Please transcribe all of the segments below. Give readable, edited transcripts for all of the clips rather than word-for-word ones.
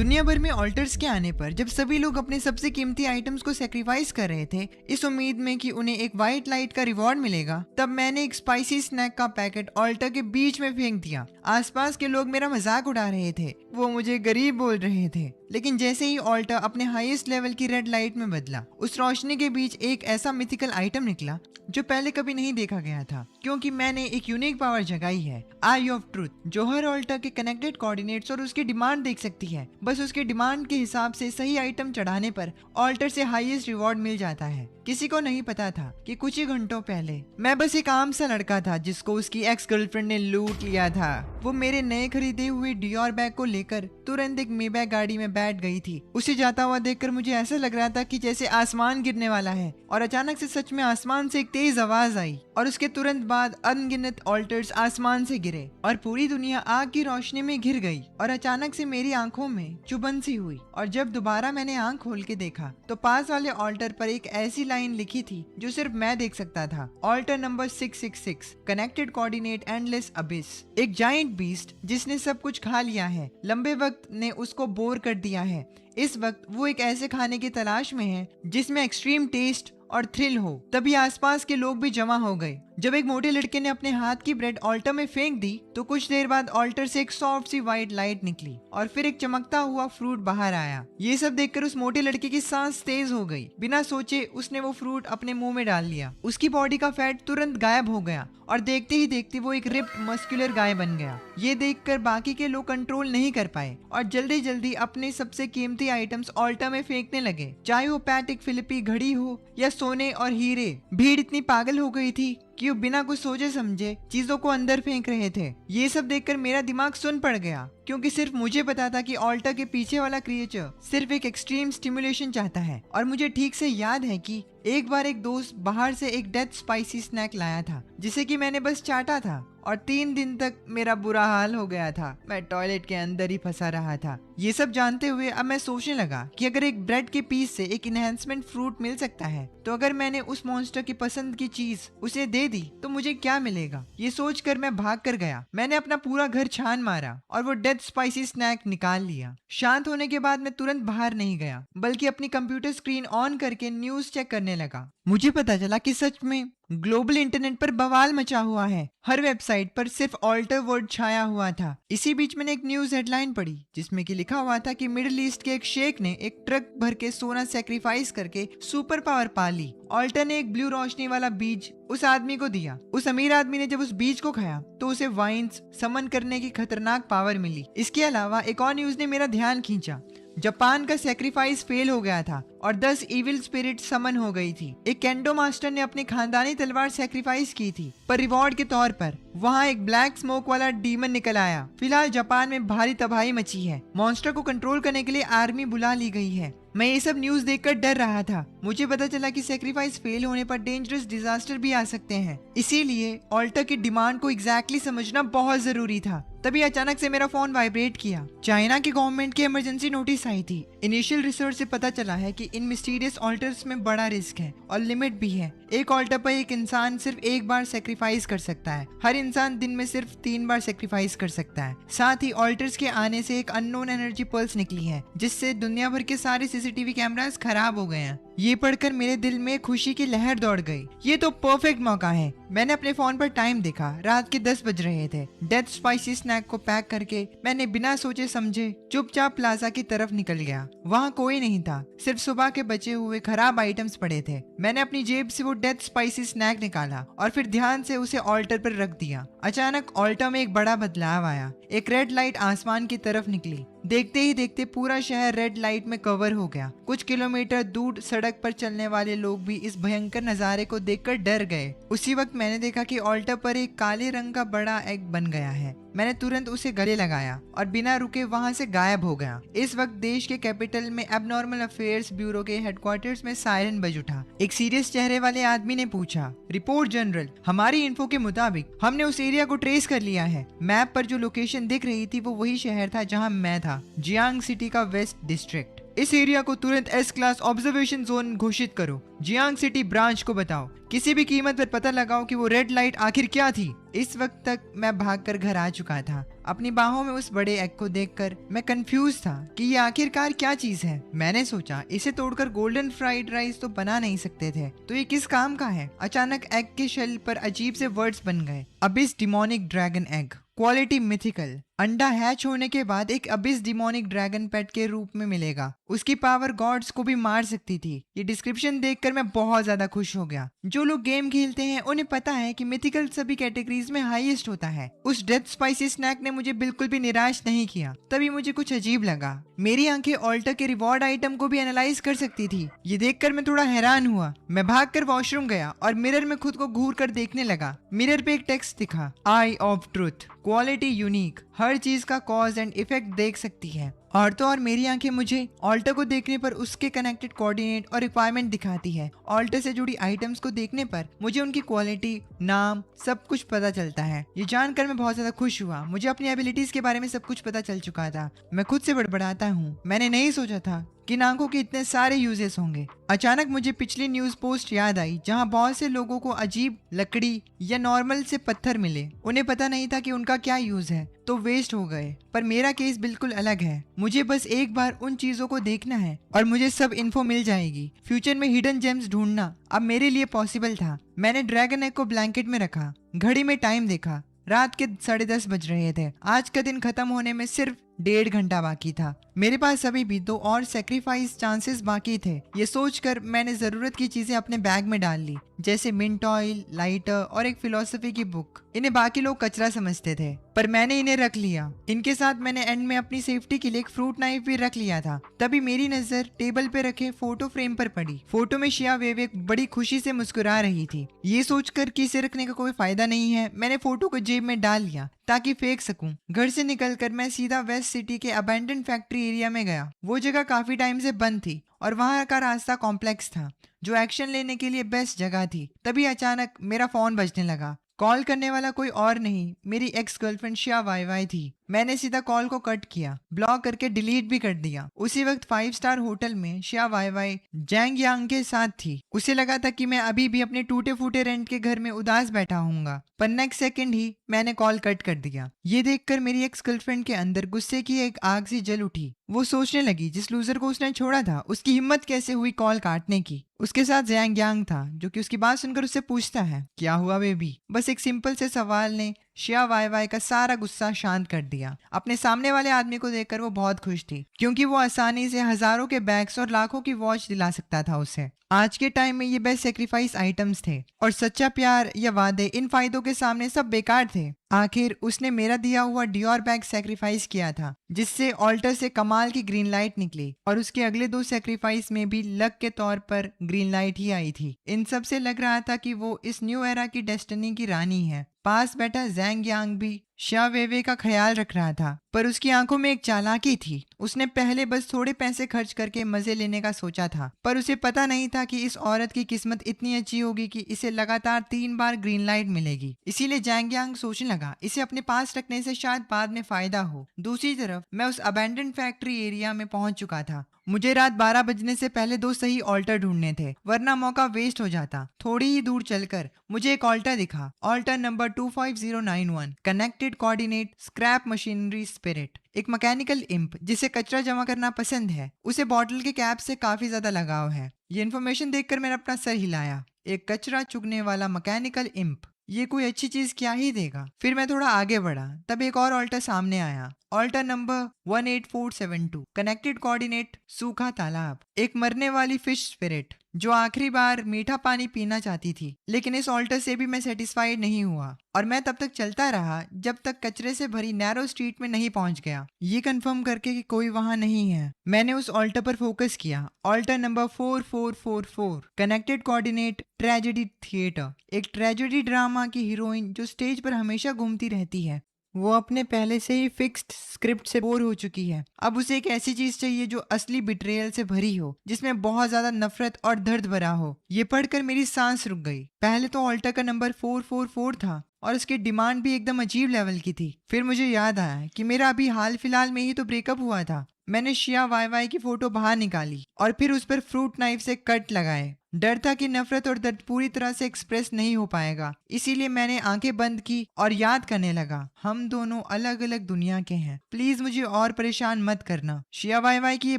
दुनिया भर में ऑल्टर्स के आने पर जब सभी लोग अपने सबसे कीमती आइटम्स को सेक्रीफाइस कर रहे थे इस उम्मीद में कि उन्हें एक व्हाइट लाइट का रिवॉर्ड मिलेगा, तब मैंने एक स्पाइसी स्नैक का पैकेट ऑल्टर के बीच में फेंक दिया। आसपास के लोग मेरा मजाक उड़ा रहे थे, वो मुझे गरीब बोल रहे थे, लेकिन जैसे ही ऑल्टर अपने हाईएस्ट लेवल की रेड लाइट में बदला, उस रोशनी के बीच एक ऐसा मिथिकल आइटम निकला जो पहले कभी नहीं देखा गया था, क्योंकि मैंने एक यूनिक पावर जगाई है, आई ऑफ ट्रूथ, जो हर ऑल्टर के कनेक्टेड कोऑर्डिनेट्स और उसकी डिमांड देख सकती है। बस उसके डिमांड के हिसाब से सही आइटम चढ़ाने पर ऑल्टर से हाईएस्ट रिवॉर्ड मिल जाता है। किसी को नहीं पता था कि कुछ ही घंटों पहले मैं बस एक आम सा लड़का था जिसको उसकी एक्स गर्लफ्रेंड ने लूट लिया था। वो मेरे नए खरीदे हुए डियोर बैग को लेकर तुरंत एक मेबैक गाड़ी में बैठ गई थी। उसे जाता हुआ देखकर मुझे ऐसा लग रहा था कि जैसे आसमान गिरने वाला है, और अचानक से सच में आसमान से एक तेज आवाज आई और उसके तुरंत बाद अनगिनत ऑल्टर्स आसमान से गिरे और पूरी दुनिया आग की रोशनी में घिर गई। और अचानक से मेरी आंखों में चुभन सी हुई, और जब दोबारा मैंने आंख खोल के देखा तो पास वाले ऑल्टर पर एक ऐसी लाइन लिखी थी जो सिर्फ मैं देख सकता था। Altar number 666, connected coordinate endless abyss. एक जाइंट बीस्ट जिसने सब कुछ खा लिया है, लंबे वक्त ने उसको बोर कर दिया है। इस वक्त वो एक ऐसे खाने की तलाश में है जिसमें एक्सट्रीम टेस्ट और थ्रिल हो। तभी आसपास के लोग भी जमा हो गए। जब एक मोटे लड़के ने अपने हाथ की ब्रेड ऑल्टर में फेंक दी तो कुछ देर बाद ऑल्टर से एक सॉफ्ट सी व्हाइट लाइट निकली और फिर एक चमकता हुआ फ्रूट बाहर आया। ये सब देखकर उस मोटे लड़के की सांस तेज हो गई। बिना सोचे उसने वो फ्रूट अपने मुंह में डाल लिया। उसकी बॉडी का फैट तुरंत गायब हो गया और देखते ही देखते वो एक रिप्ड मस्कुलर गाय बन गया। ये देखकर बाकी के लोग कंट्रोल नहीं कर पाए और जल्दी जल्दी अपने सबसे कीमती आइटम्स ऑल्टर में फेंकने लगे, चाहे वो पैटिक फिलिपी घड़ी हो या सोने और हीरे। भीड़ इतनी पागल हो गई थी कि वो बिना कुछ सोचे समझे चीजों को अंदर फेंक रहे थे। ये सब देखकर मेरा दिमाग सुन पड़ गया, क्योंकि सिर्फ मुझे पता था कि ऑल्टर के पीछे वाला क्रिएचर सिर्फ एक एक्सट्रीम स्टिमुलेशन चाहता है। और मुझे ठीक से याद है कि एक बार एक दोस्त बाहर से एक डेथ स्पाइसी स्नैक लाया था जिसे कि मैंने बस चाटा था और 3 दिन तक मेरा बुरा हाल हो गया था। मैं टॉयलेट के अंदर ही फंसा रहा था। ये सब जानते हुए अब मैं सोचने लगा कि अगर एक ब्रेड के पीस से एक इनहेंसमेंट फ्रूट मिल सकता है तो अगर मैंने उस मॉन्स्टर की पसंद की चीज उसे दे दी तो मुझे क्या मिलेगा। ये सोचकर मैं भाग कर गया। मैंने अपना पूरा घर छान मारा और वो डेथ स्पाइसी स्नैक निकाल लिया। शांत होने के बाद मैं तुरंत बाहर नहीं गया, बल्कि अपनी कंप्यूटर स्क्रीन ऑन करके न्यूज चेक करने लगा। मुझे पता चला कि सच में ग्लोबल इंटरनेट पर बवाल मचा हुआ है। हर वेबसाइट पर सिर्फ ऑल्टर वर्ड छाया हुआ था। इसी बीच मैंने एक न्यूज हेडलाइन पढ़ी जिसमें कि लिखा हुआ था कि मिडिल ईस्ट के एक शेख ने एक ट्रक भर के सोना सेक्रीफाइस करके सुपर पावर पा ली। ऑल्टर ने एक ब्लू रोशनी वाला बीज उस आदमी को दिया। उस अमीर आदमी ने जब उस बीज को खाया तो उसे वाइन्स समन करने की खतरनाक पावर मिली। इसके अलावा एक और न्यूज ने मेरा ध्यान खींचा। जापान का सेक्रीफाइस फेल हो गया था और 10 इविल स्पिरिट समन हो गई थी। एक केंडो मास्टर ने अपनी खानदानी तलवार सेक्रीफाइस की थी, पर रिवॉर्ड के तौर पर वहाँ एक ब्लैक स्मोक वाला डीमन निकल आया। फिलहाल जापान में भारी तबाही मची है। मॉन्स्टर को कंट्रोल करने के लिए आर्मी बुला ली गई है। मैं ये सब न्यूज देखकर डर रहा था। मुझे पता चला कि सेक्रीफाइस फेल होने पर डेंजरस डिजास्टर भी आ सकते हैं। इसीलिए ऑल्टर की डिमांड को एग्जैक्टली समझना बहुत जरूरी था। तभी अचानक से मेरा फोन वाइब्रेट किया। चाइना की गवर्नमेंट की इमरजेंसी नोटिस आई थी। इनिशियल रिसर्च से पता चला है कि इन मिस्टीरियस ऑल्टर्स में बड़ा रिस्क है और लिमिट भी है। एक ऑल्टर पर एक इंसान सिर्फ एक बार सेक्रीफाइस कर सकता है। हर इंसान दिन में सिर्फ 3 बार सेक्रीफाइस कर सकता है। साथ ही ऑल्टर्स के आने से एक अननोन एनर्जी पल्स निकली है जिससे दुनिया भर के सारे सीसीटीवी कैमरास खराब हो गए हैं। ये पढ़कर मेरे दिल में खुशी की लहर दौड़ गई। ये तो परफेक्ट मौका है। मैंने अपने फोन पर टाइम देखा। रात के 10 बज रहे थे। डेथ स्पाइसी स्नैक को पैक करके मैंने बिना सोचे समझे चुपचाप प्लाजा की तरफ निकल गया। वहाँ कोई नहीं था, सिर्फ सुबह के बचे हुए खराब आइटम्स पड़े थे। मैंने अपनी जेब से वो डेथ स्पाइसी स्नैक निकाला और फिर ध्यान से उसे ऑल्टर पर रख दिया। अचानक ऑल्टर में एक बड़ा बदलाव आया। एक रेड लाइट आसमान की तरफ निकली। देखते ही देखते पूरा शहर रेड लाइट में कवर हो गया। कुछ किलोमीटर दूर सड़क पर चलने वाले लोग भी इस भयंकर नजारे को देखकर डर गए। उसी वक्त मैंने देखा कि ऑल्टर पर एक काले रंग का बड़ा एग बन गया है। मैंने तुरंत उसे गले लगाया और बिना रुके वहां से गायब हो गया। इस वक्त देश के कैपिटल में एबनॉर्मल अफेयर्स ब्यूरो के हेडक्वार्टर्स में सायरन बज उठा। एक सीरियस चेहरे वाले आदमी ने पूछा, रिपोर्ट जनरल, हमारी इन्फो के मुताबिक हमने उस एरिया को ट्रेस कर लिया है। मैप पर जो लोकेशन दिख रही थी वो वही शहर था जहाँ मैं था, जियांग सिटी का वेस्ट डिस्ट्रिक्ट। इस एरिया को तुरंत एस क्लास ऑब्जर्वेशन जोन घोषित करो। जियांग सिटी ब्रांच को बताओ, किसी भी कीमत पर पता लगाओ कि वो रेड लाइट आखिर क्या थी। इस वक्त तक मैं भागकर घर आ चुका था। अपनी बाहों में उस बड़े एग को देखकर मैं कंफ्यूज था कि ये आखिरकार क्या चीज है। मैंने सोचा इसे तोड़कर गोल्डन फ्राइड राइस तो बना नहीं सकते थे, तो ये किस काम का है। अचानक एग के शेल पर अजीब से वर्ड्स बन गए। Abish demonic dragon egg, quality mythical. अंडा हैच होने के बाद एक अबिस डिमोनिक ड्रैगन पेट के रूप में मिलेगा। उसकी पावर गॉड्स को भी मार सकती थी। ये डिस्क्रिप्शन देखकर मैं बहुत ज्यादा खुश हो गया। जो लोग गेम खेलते हैं उन्हें पता है कि मिथिकल सभी कैटेगरीज में हाईएस्ट होता है। उस डेथ स्पाइसी स्नैक ने मुझे बिल्कुल भी निराश नहीं किया। तभी मुझे कुछ अजीब लगा। मेरी आंखें ऑल्टर के रिवॉर्ड आइटम को भी एनालाइज कर सकती थी। ये देखकर मैं थोड़ा हैरान हुआ। मैं भागकर वॉशरूम गया और मिरर में खुद को घूर कर देखने लगा। मिरर पे एक टेक्स्ट दिखा, आई ऑफ ट्रुथ, क्वालिटी यूनिक, हर चीज का कॉज एंड इफेक्ट देख सकती है। और तो और मेरी आंखें मुझे ऑल्टर को देखने पर उसके कनेक्टेड कोऑर्डिनेट और रिक्वायरमेंट दिखाती है। ऑल्टर से जुड़ी आइटम्स को देखने पर मुझे उनकी क्वालिटी, नाम, सब कुछ पता चलता है। ये जानकर मैं बहुत ज्यादा खुश हुआ। मुझे अपनी एबिलिटीज के बारे में सब कुछ पता चल चुका था। मैं खुद से बड़बड़ाता हूँ, मैंने नहीं सोचा था कि इन आंखों के इतने सारे यूजेस होंगे। अचानक मुझे पिछली न्यूज पोस्ट याद आई जहां बहुत से लोगों को अजीब लकड़ी या नॉर्मल से पत्थर मिले। उन्हें पता नहीं था कि उनका क्या यूज है, तो वेस्ट हो गए। पर मेरा केस बिल्कुल अलग है। मुझे बस एक बार उन चीजों को देखना है और मुझे सब इन्फो मिल जाएगी। फ्यूचर में हिडन जेम्स ढूंढना अब मेरे लिए पॉसिबल था। मैंने ड्रैगन एग को ब्लैंकेट में रखा, घड़ी में टाइम देखा, रात के 10:30 बज रहे थे। आज का दिन खत्म होने में सिर्फ 1.5 घंटा बाकी था। मेरे पास अभी भी 2 और सेक्रीफाइस चांसेस बाकी थे। ये सोचकर मैंने जरूरत की चीजें अपने बैग में डाल ली, जैसे मिंट ऑयल, लाइटर और एक फिलोसफी की बुक। इन्हें बाकी लोग कचरा समझते थे, पर मैंने इन्हें रख लिया। इनके साथ मैंने एंड में अपनी सेफ्टी के लिए एक फ्रूट नाइफ भी रख लिया था। तभी मेरी नजर टेबल पे रखे फोटो फ्रेम पर पड़ी। फोटो में शिया वेवेक बड़ी खुशी से मुस्कुरा रही थी। ये सोचकर कि इसे रखने का कोई फायदा नहीं है, मैंने फोटो को जेब में डाल लिया ताकि फेंक सकूं। घर से निकलकर मैं सीधा वेस्ट सिटी के अबैंडन फैक्ट्री एरिया में गया। वो जगह काफी टाइम से बंद थी और वहां का रास्ता कॉम्प्लेक्स था, जो एक्शन लेने के लिए बेस्ट जगह थी। तभी अचानक मेरा फोन बजने लगा। कॉल करने वाला कोई और नहीं, मेरी एक्स गर्लफ्रेंड शिया वाई वाई थी। मैंने सीधा कॉल को कट किया, ब्लॉक करके डिलीट भी कर दिया। उसी वक्त 5 स्टार होटल में शिया वाई वाई जैंग यांग के साथ थी। उसे लगा था कि मैं अभी भी अपने टूटे फूटे रेंट के घर में उदास बैठा हूँगा, पर नेक्स्ट सेकंड ही मैंने कॉल कट कर दिया। ये देखकर मेरी एक्स गर्लफ्रेंड के अंदर गुस्से की एक आग सी जल उठी। वो सोचने लगी जिस लूजर को उसने छोड़ा था उसकी हिम्मत कैसे हुई कॉल काटने की। उसके साथ जैंग यांग था, जो कि उसकी बात सुनकर उससे पूछता है, क्या हुआ बेबी। बस एक सिंपल से सवाल ने शिया वाई वाई का सारा गुस्सा शांत कर दिया। अपने सामने वाले आदमी को देखकर वो बहुत खुश थी, क्योंकि वो आसानी से हजारों के बैग्स और लाखों की वॉच दिला सकता था उसे। आज के टाइम में ये बेस्ट सेक्रीफाइस आइटम्स थे, और सच्चा प्यार या वादे इन फायदों के सामने सब बेकार थे। आखिर उसने मेरा दिया हुआ डियोर बैग सेक्रीफाइस किया था, जिससे ऑल्टर से कमाल की ग्रीन लाइट निकली, और उसके अगले 2 सेक्रीफाइस में भी लक के तौर पर ग्रीन लाइट ही आई थी। इन सब से लग रहा था कि वो इस न्यू एरा की डेस्टिनी की रानी है। पास बैठा जैंग यांग भी शिया वेवे का ख्याल रख रहा था, पर उसकी आंखों में एक चालाकी थी। उसने पहले बस थोड़े पैसे खर्च करके मजे लेने का सोचा था, पर उसे पता नहीं था कि इस औरत की किस्मत इतनी अच्छी होगी कि इसे लगातार 3 बार ग्रीन लाइट मिलेगी। इसीलिए जैंग यांग सोचने लगा इसे अपने पास रखने से शायद बाद में फायदा हो। दूसरी तरफ मैं उस अबैंडन फैक्ट्री एरिया में पहुंच चुका था। मुझे रात 12 बजने से पहले 2 सही ऑल्टर ढूंढने थे, वरना मौका वेस्ट हो जाता। थोड़ी ही दूर चलकर मुझे एक ऑल्टर दिखा, altar number 25091, connected coordinate scrap machinery spirit. एक मैकेनिकल इंप जिसे कचरा जमा करना पसंद है। उसे बॉटल के कैप से काफी ज्यादा लगाव है। ये इन्फॉर्मेशन देखकर मैंने अपना सर हिलाया। एक कचरा चुगने वाला मैकेनिकल इंप, ये कोई अच्छी चीज क्या ही देगा। फिर मैं थोड़ा आगे बढ़ा, तब एक और ऑल्टर सामने आया, ऑल्टर नंबर 18472, कनेक्टेड कोऑर्डिनेट सूखा तालाब। एक मरने वाली फिश स्पिरिट जो आखिरी बार मीठा पानी पीना चाहती थी, लेकिन इस ऑल्टर से भी मैं सेटिस्फाइड नहीं हुआ, और मैं तब तक चलता रहा जब तक कचरे से भरी नैरो स्ट्रीट में नहीं पहुंच गया, ये कंफर्म करके कि कोई वहां नहीं है। मैंने उस ऑल्टर पर फोकस किया, altar number 4444, connected coordinate tragedy theatre. एक ट्रेजेडी ड्रामा की हीरोइन जो स्टेज पर हमेशा घूमती रहती है। वो अपने पहले से ही फिक्स्ड स्क्रिप्ट से बोर हो चुकी है। अब उसे एक ऐसी चीज चाहिए जो असली बिट्रेयल से भरी हो, जिसमें बहुत ज्यादा नफरत और दर्द भरा हो। ये पढ़कर मेरी सांस रुक गई। पहले तो ऑल्टर का नंबर 444 था और उसकी डिमांड भी एकदम अजीब लेवल की थी। फिर मुझे याद आया कि मेरा अभी हाल फिलहाल में ही तो ब्रेकअप हुआ था। मैंने शिया वाई वाई की फोटो बाहर निकाली और फिर उस पर फ्रूट नाइफ से कट लगाए। डर था कि नफरत और दर्द पूरी तरह से एक्सप्रेस नहीं हो पाएगा, इसीलिए मैंने आंखें बंद की और याद करने लगा, हम दोनों अलग अलग दुनिया के हैं, प्लीज मुझे और परेशान मत करना। शिया वाई वाई की ये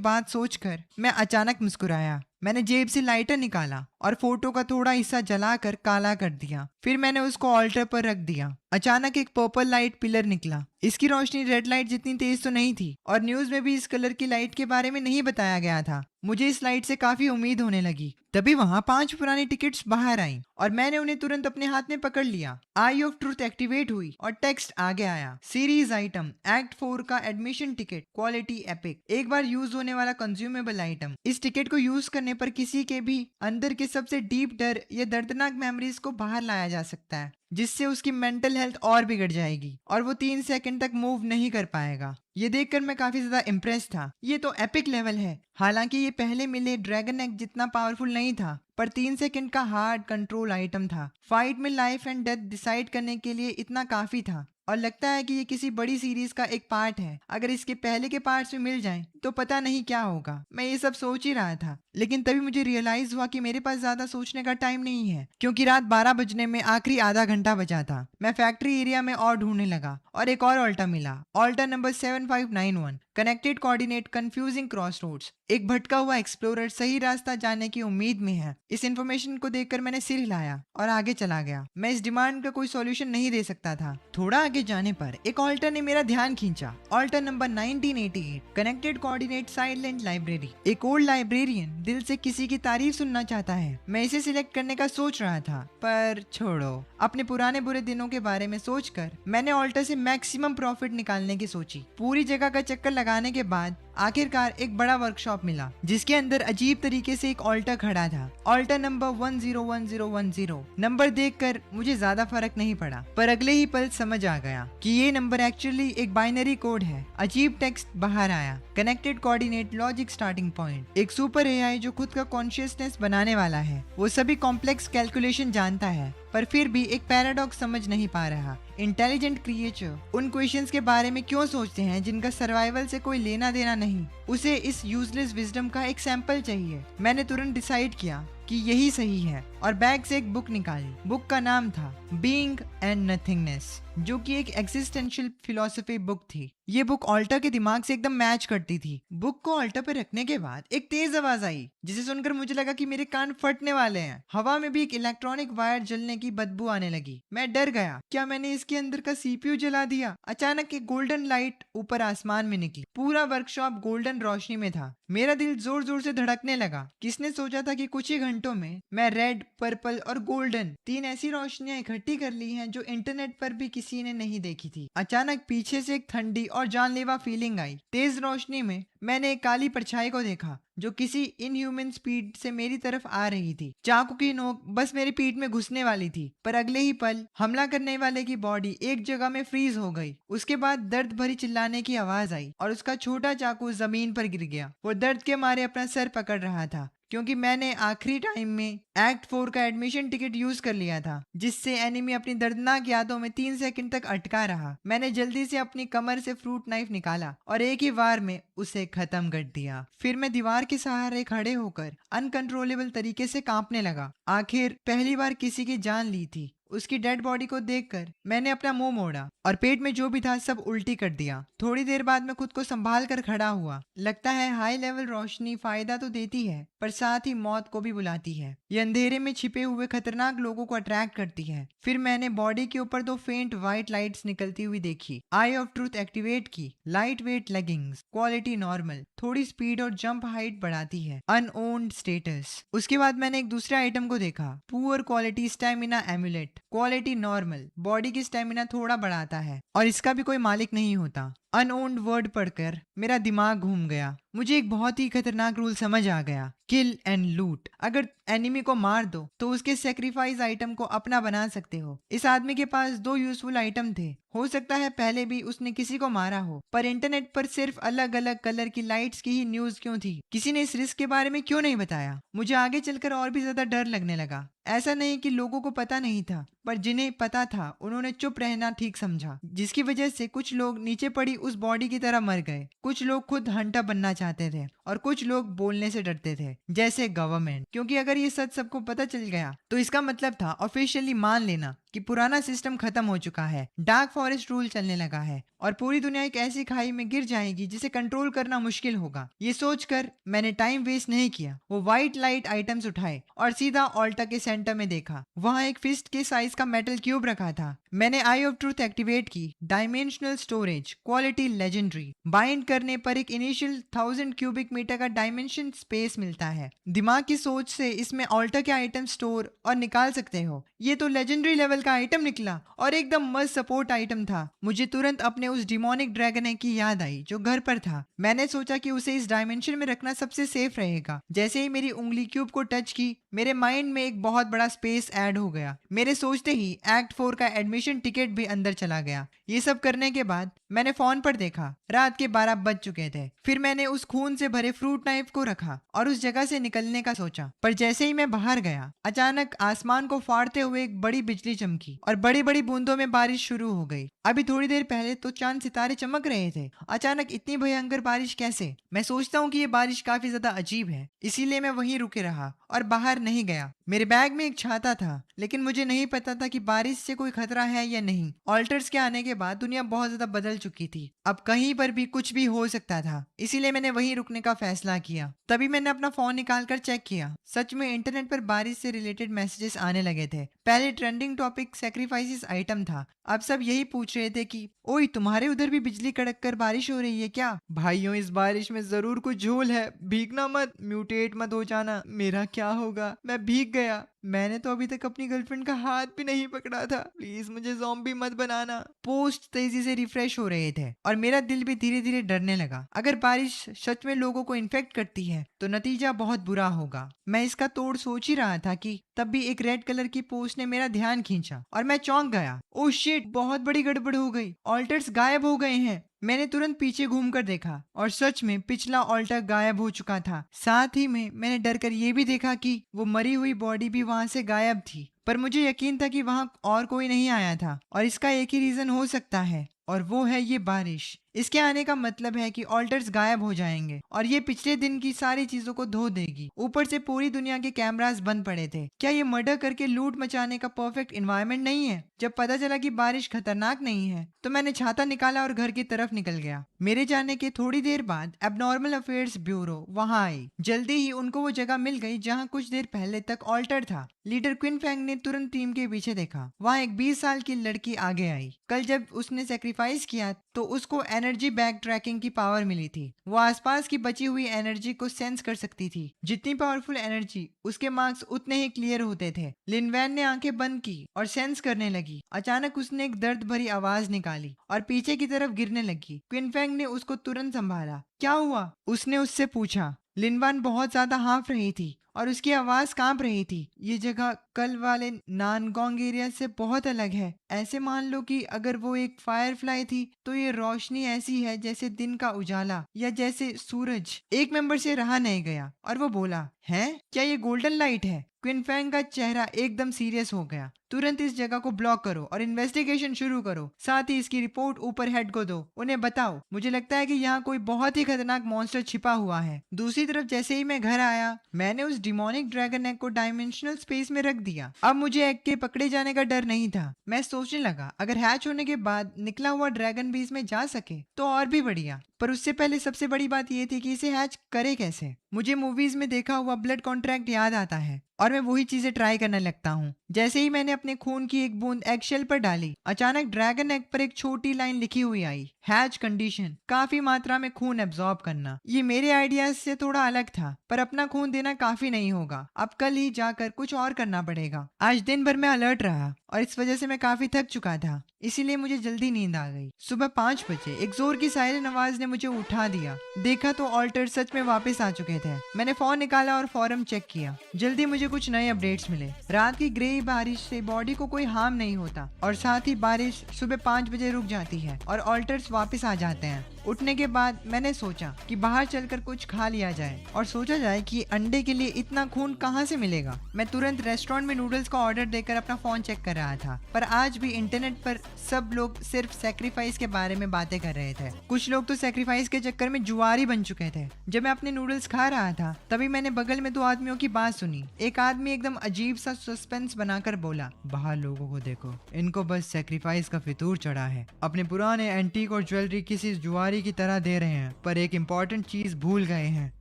बात सोचकर मैं अचानक मुस्कुराया। मैंने जेब से लाइटर निकाला और फोटो का थोड़ा हिस्सा जलाकर काला कर दिया। फिर मैंने उसको ऑल्टर पर रख दिया। अचानक एक पर्पल लाइट पिलर निकला। इसकी रोशनी रेड लाइट जितनी तेज तो नहीं थी और न्यूज में भी इस कलर की लाइट के बारे में नहीं बताया गया था। मुझे इस लाइट से काफी उम्मीद होने लगी। तभी वहां 5 पुरानी टिकट्स बाहर आईं और मैंने उन्हें तुरंत अपने हाथ में पकड़ लिया। आई ऑफ ट्रूथ एक्टिवेट हुई और टेक्स्ट आगे आया, सीरीज आइटम एक्ट 4 का एडमिशन टिकट, क्वालिटी एपिक, एक बार यूज होने वाला कंज्यूमेबल आइटम। इस टिकट को यूज करने पर किसी के भी अंदर के सबसे डीप डर या दर्दनाक मेमोरीज को बाहर लाया जा सकता है, जिससे उसकी मेंटल हेल्थ और बिगड़ जाएगी और वो 3 सेकंड तक मूव नहीं कर पाएगा। ये देखकर मैं काफी ज्यादा इम्प्रेस था। ये तो एपिक लेवल है। हालांकि ये पहले मिले ड्रैगन एग जितना पावरफुल नहीं था, पर 3 सेकंड का हार्ड कंट्रोल आइटम था। फाइट में लाइफ एंड डेथ डिसाइड करने के लिए इतना काफी था और लगता है कि ये किसी बड़ी सीरीज का एक पार्ट है। अगर इसके पहले के पार्ट्स में मिल जाएं तो पता नहीं क्या होगा। मैं ये सब सोच ही रहा था, लेकिन तभी मुझे रियलाइज हुआ कि मेरे पास ज्यादा सोचने का टाइम नहीं है, क्योंकि रात 12 बजने में आखिरी आधा घंटा बचा था। मैं फैक्ट्री एरिया में और ढूंढने लगा और एक और ऑल्टा मिला, alter number 7591, connected coordinate confusing crossroads. एक भटका हुआ एक्सप्लोरर सही रास्ता जाने की उम्मीद में है। इस इन्फॉर्मेशन को देखकर मैंने सिर हिलाया और आगे चला गया। मैं इस डिमांड का कोई सॉल्यूशन नहीं दे सकता था। थोड़ा आगे जाने पर एक ऑल्टर ने मेरा ध्यान खींचा, altar number 1988, connected coordinate silent library. एक ओल्ड लाइब्रेरियन दिल से किसी की तारीफ सुनना चाहता है। मैं इसे सिलेक्ट करने का सोच रहा था, पर छोड़ो, अपने पुराने बुरे दिनों के बारे में सोचकर मैंने ऑल्टर से मैक्सिमम प्रॉफिट निकालने की सोची। पूरी जगह का चक्कर लगाने के बाद आखिरकार एक बड़ा वर्कशॉप मिला, जिसके अंदर अजीब तरीके से एक ऑल्टर खड़ा था, ऑल्टर नंबर 101010। नंबर देखकर मुझे ज्यादा फर्क नहीं पड़ा, पर अगले ही पल समझ आ गया कि ये नंबर एक्चुअली एक बाइनरी कोड है। अजीब टेक्स्ट बाहर आया, connected coordinate logic starting point. एक सुपर एआई जो खुद का कॉन्शियसनेस बनाने वाला है। वो सभी कॉम्प्लेक्स कैलकुलेशन जानता है, पर फिर भी एक पैराडॉक्स समझ नहीं पा रहा। इंटेलिजेंट क्रिएचर उन क्वेश्चंस के बारे में क्यों सोचते हैं जिनका सर्वाइवल से कोई लेना देना नहीं। उसे इस यूजलेस विजडम का एक सैंपल चाहिए। मैंने तुरंत डिसाइड किया कि यही सही है और बैग से एक बुक निकाली। बुक का नाम था बीइंग एंड नथिंगनेस, जो कि एक एग्जिस्टेंशियल फिलॉसफी बुक थी। ये बुक ऑल्टा के दिमाग से एकदम मैच करती थी। बुक को ऑल्टा पे रखने के बाद एक तेज आवाज आई, जिसे सुनकर मुझे लगा कि मेरे कान फटने वाले हैं। हवा में भी एक इलेक्ट्रॉनिक वायर जलने की बदबू आने लगी। मैं डर गया, क्या मैंने इसके अंदर का सीपीयू जला दिया? अचानक एक गोल्डन लाइट ऊपर आसमान में निकली। पूरा वर्कशॉप गोल्डन रोशनी में था। मेरा दिल जोर जोर से धड़कने लगा। किसने सोचा था कि कुछ ही घंटों में मैं रेड, पर्पल और गोल्डन 3 ऐसी रोशनियां इकट्ठी कर ली हैं जो इंटरनेट पर भी किसी ने नहीं देखी थी। अचानक पीछे से एक ठंडी और जानलेवा फीलिंग आई। तेज रोशनी में मैंने एक काली परछाई को देखा जो किसी इनह्यूमन स्पीड से मेरी तरफ आ रही थी। चाकू की नोक बस मेरी पीठ में घुसने वाली थी, पर अगले ही पल हमला करने वाले की बॉडी एक जगह में फ्रीज हो गई। उसके बाद दर्द भरी चिल्लाने की आवाज आई और उसका छोटा चाकू जमीन पर गिर गया। वो दर्द के मारे अपना सर पकड़ रहा था, क्योंकि मैंने आखिरी टाइम में एक्ट 4 का एडमिशन टिकट यूज कर लिया था, जिससे एनिमी अपनी दर्दनाक यादों में 3 सेकंड तक अटका रहा। मैंने जल्दी से अपनी कमर से फ्रूट नाइफ निकाला और एक ही वार में उसे खत्म कर दिया। फिर मैं दीवार के सहारे खड़े होकर अनकंट्रोलेबल तरीके से कांपने लगा। आखिर पहली बार किसी की जान ली थी। उसकी डेड बॉडी को देखकर मैंने अपना मुंह मोड़ा और पेट में जो भी था सब उल्टी कर दिया। थोड़ी देर बाद मैं खुद को संभाल कर खड़ा हुआ। लगता है हाई लेवल रोशनी फायदा तो देती है, पर साथ ही मौत को भी बुलाती है। ये अंधेरे में छिपे हुए खतरनाक लोगों को अट्रैक्ट करती है। फिर मैंने बॉडी के ऊपर 2 फेंट व्हाइट लाइट्स निकलती हुई देखी। आई ऑफ ट्रूथ एक्टिवेट की। Light weight leggings, quality normal, थोड़ी स्पीड और जंप हाइट बढ़ाती है, अनओन्ड स्टेटस। उसके बाद मैंने एक दूसरे आइटम को देखा, poor quality stamina emulate, quality normal, body की स्टेमिना थोड़ा बढ़ाता है और इसका भी कोई मालिक नहीं होता। अनओन्ड वर्ड पढ़कर मेरा दिमाग घूम गया। मुझे एक बहुत ही खतरनाक रूल समझ आ गया, किल एंड लूट। अगर एनिमी को मार दो तो उसके सेक्रीफाइस आइटम को अपना बना सकते हो। इस आदमी के पास 2 यूजफुल आइटम थे। हो सकता है पहले भी उसने किसी को मारा हो, पर इंटरनेट पर सिर्फ अलग अलग कलर की लाइट्स की ही न्यूज क्यों थी? किसी ने इस रिस्क के बारे में क्यों नहीं बताया? मुझे आगे चलकर और भी ज्यादा डर लगने लगा। ऐसा नहीं कि लोगों को पता नहीं था, पर जिन्हें पता था उन्होंने चुप रहना ठीक समझा, जिसकी वजह से कुछ लोग नीचे पड़ी उस बॉडी की तरह मर गए। कुछ लोग खुद हंटर बनना चाहते थे और कुछ लोग बोलने से डरते थे, जैसे गवर्नमेंट, क्योंकि अगर ये सच सबको पता चल गया तो इसका मतलब था ऑफिशियली मान लेना कि पुराना सिस्टम खत्म हो चुका है, डार्क फॉरेस्ट रूल चलने लगा है और पूरी दुनिया एक ऐसी खाई में गिर जाएगी जिसे कंट्रोल करना मुश्किल होगा। ये सोचकर मैंने टाइम वेस्ट नहीं किया। वो व्हाइट लाइट आइटम्स उठाए और सीधा ऑल्टा के सेंटर में देखा। वहाँ एक फिस्ट के साइज का मेटल क्यूब रखा था। मैंने आई ऑफ ट्रूथ एक्टिवेट की। Dimensional storage, quality legendary. Bind करने पर एक इनिशियल 1000 क्यूबिक मीटर का डायमेंशन स्पेस मिलता है। दिमाग की सोच से इसमें ऑल्टा के आइटम स्टोर और निकाल सकते हो। ये तो लेजेंडरी लेवल का आइटम निकला और एकदम मस्त सपोर्ट आइटम था। मुझे तुरंत अपने उस डिमोनिक ड्रैगन एग की याद आई जो घर पर था। मैंने सोचा कि उसे इस डायमेंशन में रखना सबसे सेफ रहेगा। जैसे ही मेरी उंगली क्यूब को टच की, मेरे माइंड में एक बहुत बड़ा स्पेस ऐड हो गया। मेरे सोचते ही एक्ट 4 का एडमिशन टिकट भी अंदर चला गया। ये सब करने के बाद मैंने फोन पर देखा, रात के 12 बज चुके थे। फिर मैंने उस खून से भरे फ्रूट नाइफ को रखा और उस जगह से निकलने का सोचा। पर जैसे ही मैं बाहर गया, अचानक आसमान को फाड़ते हुए एक बड़ी बिजली चमकी और बड़ी बड़ी बूंदों में बारिश शुरू हो गई। अभी थोड़ी देर पहले तो चांद सितारे चमक रहे थे, अचानक इतनी भयंकर बारिश कैसे? मैं सोचता हूँ कि ये बारिश काफी ज्यादा अजीब है, इसीलिए मैं वहीं रुके रहा और बाहर नहीं गया। मेरे बैग में एक छाता था, लेकिन मुझे नहीं पता था कि बारिश से कोई खतरा है या नहीं। ऑल्टर्स के आने के बाद दुनिया बहुत ज्यादा बदल चुकी थी। अब कहीं पर भी कुछ भी हो सकता था, इसीलिए मैंने वहीं रुकने का फैसला किया। तभी मैंने अपना फोन निकालकर चेक किया। सच में इंटरनेट पर बारिश से रिलेटेड मैसेजेस आने लगे थे। पहले ट्रेंडिंग टॉपिक सैक्रिफाइसेस आइटम था। अब सब यही पूछ रहे थे कि ओए, तुम्हारे उधर भी बिजली कड़क कर बारिश हो रही है क्या? भाइयों, इस बारिश में जरूर कुछ झोल है, भीगना मत, म्यूटेट मत हो जाना। मेरा क्या होगा? मैं भीग गया। मैंने तो अभी तक अपनी गर्लफ्रेंड का हाथ भी नहीं पकड़ा था। प्लीज मुझे ज़ॉम्बी मत बनाना। पोस्ट तेजी से रिफ्रेश हो रहे थे और मेरा दिल भी धीरे धीरे डरने लगा। अगर बारिश सच में लोगों को इन्फेक्ट करती है तो नतीजा बहुत बुरा होगा। मैं इसका तोड़ सोच ही रहा था कि तब भी एक रेड कलर की पोस्ट ने मेरा ध्यान खींचा और मैं चौंक गया। ओह शिट, बहुत बड़ी गड़बड़ हो गई। ऑल्टर्स गायब हो गए हैं। मैंने तुरंत पीछे घूमकर देखा और सच में पिछला ऑल्टर गायब हो चुका था। साथ ही में मैंने डर कर ये भी देखा कि वो मरी हुई बॉडी भी वहां से गायब थी। पर मुझे यकीन था कि वहां और कोई नहीं आया था और इसका एक ही रीजन हो सकता है, और वो है ये बारिश। इसके आने का मतलब है कि ऑल्टर्स गायब हो जाएंगे और ये पिछले दिन की सारी चीजों को धो देगी। ऊपर से पूरी दुनिया के कैमरास बंद पड़े थे। क्या ये मर्डर करके लूट मचाने का परफेक्ट एनवायरनमेंट नहीं है? जब पता चला कि बारिश खतरनाक नहीं है तो मैंने छाता निकाला और घर की तरफ निकल गया। मेरे जाने के थोड़ी देर बाद एबनॉर्मल अफेयर्स ब्यूरो वहां आई। जल्दी ही उनको वो जगह मिल गई जहां कुछ देर पहले तक ऑल्टर था। लीडर क्विन फैंग ने तुरंत टीम के पीछे देखा। वहां एक 20 साल की लड़की आगे आई। कल जब उसने सेक्रीफाइस किया तो उसको एनर्जी बैक ट्रैकिंग की पावर मिली थी। वो आसपास की बची हुई एनर्जी को सेंस कर सकती थी। जितनी पावरफुल एनर्जी, उसके मार्क्स उतने ही क्लियर होते थे। लिन वैन ने आंखें बंद की और सेंस करने लगी। अचानक उसने एक दर्द भरी आवाज निकाली और पीछे की तरफ गिरने लगी। क्विन फैंग ने उसको तुरंत संभाला। क्या हुआ? उसने उससे पूछा। लिनवान बहुत ज्यादा हाँफ रही थी और उसकी आवाज कांप रही थी। ये जगह कल वाले नानगोंग एरिया से बहुत अलग है। ऐसे मान लो कि अगर वो एक फायरफ्लाई थी तो ये रोशनी ऐसी है जैसे दिन का उजाला या जैसे सूरज। एक मेंबर से रहा नहीं गया और वो बोला, है क्या ये गोल्डन लाइट है? क्विन फैंग का चेहरा एकदम सीरियस हो गया। तुरंत इस जगह को ब्लॉक करो और इन्वेस्टिगेशन शुरू करो। साथ ही इसकी रिपोर्ट ऊपर हेड को दो। उन्हें बताओ, मुझे लगता है कि यहाँ कोई बहुत ही खतरनाक मॉन्स्टर छिपा हुआ है। दूसरी तरफ जैसे ही मैं घर आया, मैंने उस डिमोनिक ड्रैगन एग को डायमेंशनल स्पेस में रख दिया। अब मुझे एग के पकड़े जाने का डर नहीं था। मैं सोचने लगा, अगर हैच होने के बाद निकला हुआ ड्रैगन भी इसमें जा सके तो और भी बढ़िया। पर उससे पहले सबसे बड़ी बात ये थी कि इसे हैच करे कैसे। मुझे मूवीज में देखा हुआ ब्लड कॉन्ट्रैक्ट याद आता है और मैं वही चीजें ट्राई करने लगता हूँ। जैसे ही मैंने अपने खून की एक बूंद एग शेल पर डाली, अचानक ड्रैगन एग पर एक छोटी लाइन लिखी हुई आई, हैच कंडीशन, काफी मात्रा में खून एब्जॉर्ब करना। ये मेरे आइडियाज से थोड़ा अलग था, पर अपना खून देना काफी नहीं होगा। अब कल ही जाकर कुछ और करना पड़ेगा। आज दिन भर मैं अलर्ट रहा और इस वजह से मैं काफी थक चुका था, इसीलिए मुझे जल्दी नींद आ गई। सुबह 5 बजे एक जोर की सायरन आवाज ने मुझे उठा दिया। देखा तो ऑल्टर सच में वापस आ चुके थे। मैंने फोन निकाला और फॉरम चेक किया। जल्दी मुझे कुछ नए अपडेट्स मिले। रात की ग्रे बारिश से बॉडी को कोई हार्म नहीं होता और साथ ही बारिश सुबह 5 बजे रुक जाती है और ऑल्टर्स वापस आ जाते हैं। उठने के बाद मैंने सोचा कि बाहर चलकर कुछ खा लिया जाए और सोचा जाए कि अंडे के लिए इतना खून कहाँ से मिलेगा। मैं तुरंत रेस्टोरेंट में नूडल्स का ऑर्डर देकर अपना फोन चेक कर रहा था, पर आज भी इंटरनेट पर सब लोग सिर्फ सेक्रीफाइस के बारे में बातें कर रहे थे। कुछ लोग तो सेक्रीफाइस के चक्कर में जुआरी बन चुके थे। जब मैं अपने नूडल्स खा रहा था तभी मैंने बगल में दो आदमियों की बात सुनी। एक आदमी एकदम अजीब सा सस्पेंस बनाकर बोला, बाहर लोगों को देखो, इनको बस सेक्रीफाइस का फितूर चढ़ा है, अपने पुराने एंटीक और ज्वेलरी किसी जुआरी की तरह दे रहे हैं, पर एक इम्पोर्टेंट चीज भूल गए हैं।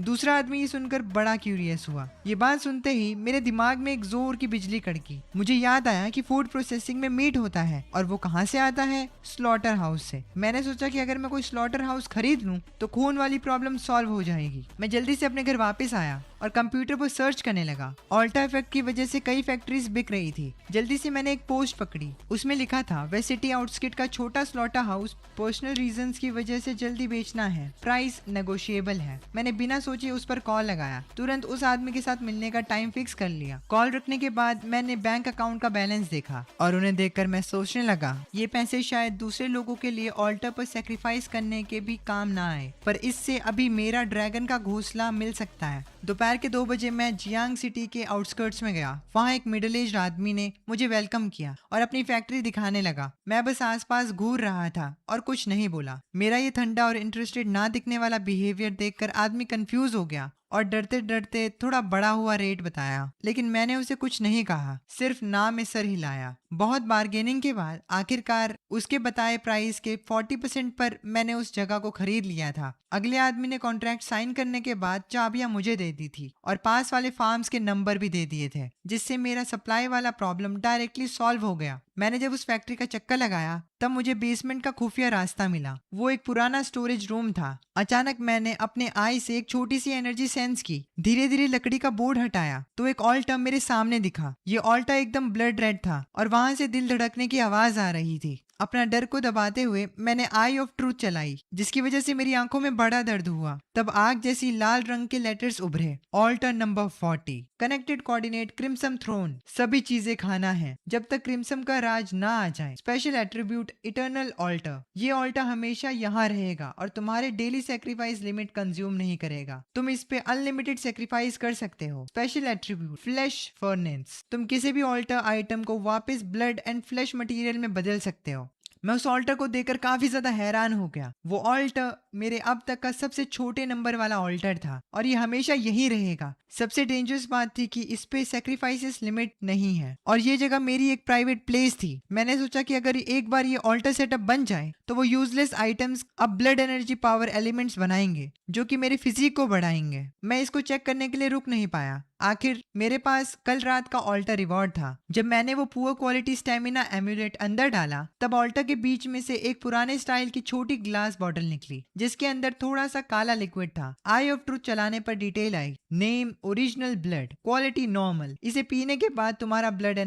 दूसरा आदमी ये सुनकर बड़ा क्यूरियस हुआ। ये बात सुनते ही मेरे दिमाग में एक जोर की बिजली कड़की। मुझे याद आया कि फूड प्रोसेसिंग में मीट होता है और वो कहाँ से आता है? स्लॉटर हाउस से। मैंने सोचा कि अगर मैं कोई स्लॉटर हाउस खरीद लूं तो खून वाली प्रॉब्लम सॉल्व हो जाएगी। मैं जल्दी से अपने घर वापस आया और कंप्यूटर पर सर्च करने लगा। ऑल्टा इफेक्ट की वजह से कई फैक्ट्रीज बिक रही थी। जल्दी से मैंने एक पोस्ट पकड़ी। उसमें लिखा था, वेस्ट सिटी आउटस्किट का छोटा स्लॉटर हाउस पर्सनल रीजंस की वजह से जल्दी बेचना है, प्राइस नेगोशिएबल है। मैंने बिना सोचे उस पर कॉल लगाया। तुरंत उस आदमी के साथ मिलने का टाइम फिक्स कर लिया। कॉल रखने के बाद मैंने बैंक अकाउंट का बैलेंस देखा और उन्हें देखकर मैं सोचने लगा, ये पैसे शायद दूसरे लोगों के लिए ऑल्टर पर सेक्रीफाइस करने के भी काम ना आए, पर इससे अभी मेरा ड्रैगन का घोंसला मिल सकता है। दोपहर के 2 बजे मैं जियांग सिटी के आउटस्कर्ट्स में गया। वहाँ एक मिडिल एज आदमी ने मुझे वेलकम किया और अपनी फैक्ट्री दिखाने लगा। मैं बस आसपास घूर रहा था और कुछ नहीं बोला। मेरा ये ठंडा और इंटरेस्टेड ना दिखने वाला बिहेवियर देखकर आदमी कंफ्यूज हो गया और डरते डरते थोड़ा बड़ा हुआ रेट बताया, लेकिन मैंने उसे कुछ नहीं कहा, सिर्फ ना में सर हिलाया। बहुत बार्गेनिंग के बाद आखिरकार उसके बताए प्राइस के 40% पर मैंने उस जगह को खरीद लिया था। अगले आदमी ने कॉन्ट्रैक्ट साइन करने के बाद चाबियां मुझे दे दी थी और पास वाले फार्म्स के नंबर भी दे दिए थे, जिससे मेरा सप्लाई वाला प्रॉब्लम डायरेक्टली सॉल्व हो गया। मैंने जब उस फैक्ट्री का चक्कर लगाया तब मुझे बेसमेंट का खुफिया रास्ता मिला। वो एक पुराना स्टोरेज रूम था। अचानक मैंने अपने आई से एक छोटी सी एनर्जी सेंस की। धीरे धीरे लकड़ी का बोर्ड हटाया तो एक ऑल्टा मेरे सामने दिखा। ये ऑल्टा एकदम ब्लड रेड था और वहां से दिल धड़कने की आवाज आ रही थी। अपना डर को दबाते हुए मैंने आई ऑफ ट्रूथ चलाई, जिसकी वजह से मेरी आंखों में बड़ा दर्द हुआ। तब आग जैसी लाल रंग के लेटर्स उभरे, altar number 40, connected coordinate crimson throne, सभी चीजें खाना है जब तक क्रिम्सन का राज ना आ जाए। स्पेशल एट्रीब्यूट इटर्नल ऑल्टर, ये ऑल्टर हमेशा यहाँ रहेगा और तुम्हारे डेली सेक्रीफाइस लिमिट कंज्यूम नहीं करेगा। तुम इस पे अनलिमिटेड सेक्रीफाइस कर सकते हो। स्पेशल एट्रीब्यूट फ्लैश फर्नेंस, तुम किसी भी ऑल्टर आइटम को वापस ब्लड एंड फ्लैश मटेरियल में बदल सकते हो। मैं उस ऑल्टर को देखकर काफी ज्यादा हैरान हो गया। वो ऑल्टर मेरे अब तक का सबसे छोटे नंबर वाला ऑल्टर था और ये हमेशा यही रहेगा। सबसे डेंजरस बात थी कि इस पे सेक्रीफाइसेस लिमिट नहीं है और ये जगह मेरी एक प्राइवेट प्लेस थी। मैंने सोचा कि अगर एक बार ये ऑल्टर सेटअप बन जाए तो वो यूजलेस आइटम्स अब ब्लड एनर्जी पावर एलिमेंट्स बनाएंगे जो कि मेरे फिजिक को बढ़ाएंगे। मैं इसको चेक करने के लिए रुक नहीं पाया। आखिर मेरे पास कल रात का ऑल्टर रिवॉर्ड था। जब मैंने वो पुअर क्वालिटी स्टेमिना एम्यूलेट अंदर डाला तब ऑल्टर के बीच में से एक पुराने स्टाइल की छोटी ग्लास बॉटल निकली जिसके अंदर थोड़ा सा काला लिक्विड था। आई ऑफ ट्रूथ चलाने पर डिटेल आई, name original blood, quality normal. इसे पीने के बाद तुम्हारा ब्लड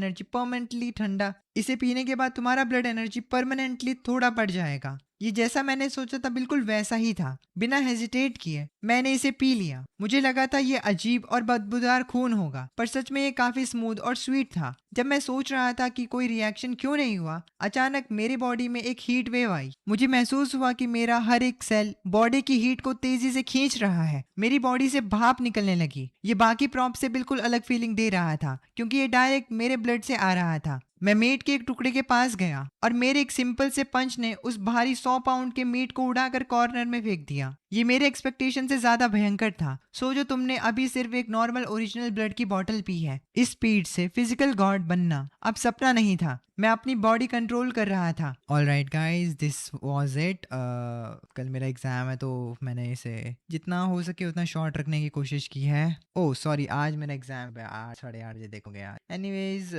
एनर्जी परमानेंटली थोड़ा बढ़ जाएगा। ये जैसा मैंने सोचा था बिल्कुल वैसा ही था। बिना हेजिटेट किए मैंने इसे पी लिया। मुझे लगा था ये अजीब और बदबूदार खून होगा, पर सच में ये काफी स्मूथ और स्वीट था। जब मैं सोच रहा था कि कोई रिएक्शन क्यों नहीं हुआ, अचानक मेरी बॉडी में एक हीट वेव आई। मुझे महसूस हुआ कि मेरा हर एक सेल बॉडी की हीट को तेजी से खींच रहा है। मेरी बॉडी से भाप निकलने लगी। ये बाकी प्रॉप से बिल्कुल अलग फीलिंग दे रहा था क्योंकि ये डायरेक्ट मेरे ब्लड से आ रहा था। मैं मीट के एक टुकड़े के पास गया और मेरे एक सिंपल से पंच ने उस भारी 100 पाउंड के मीट को उड़ाकर कॉर्नर में फेंक दिया। ये मेरे एक्सपेक्टेशन से ज्यादा भयंकर था। सोचो तुमने अभी सिर्फ एक नॉर्मल ओरिजिनल ब्लड की बोतल पी है। इस स्पीड से फिजिकल गॉड बनना अब सपना नहीं था। मैं अपनी बॉडी कंट्रोल कर रहा था। Alright guys, this was it. कल मेरा एग्जाम है तो मैंने इसे जितना हो सके उतना शॉर्ट रखने की कोशिश की है। ओह सॉरी, आज मेरा एग्जाम है 8 साढ़े 8 बजे, देखोगे यार। एनीवेज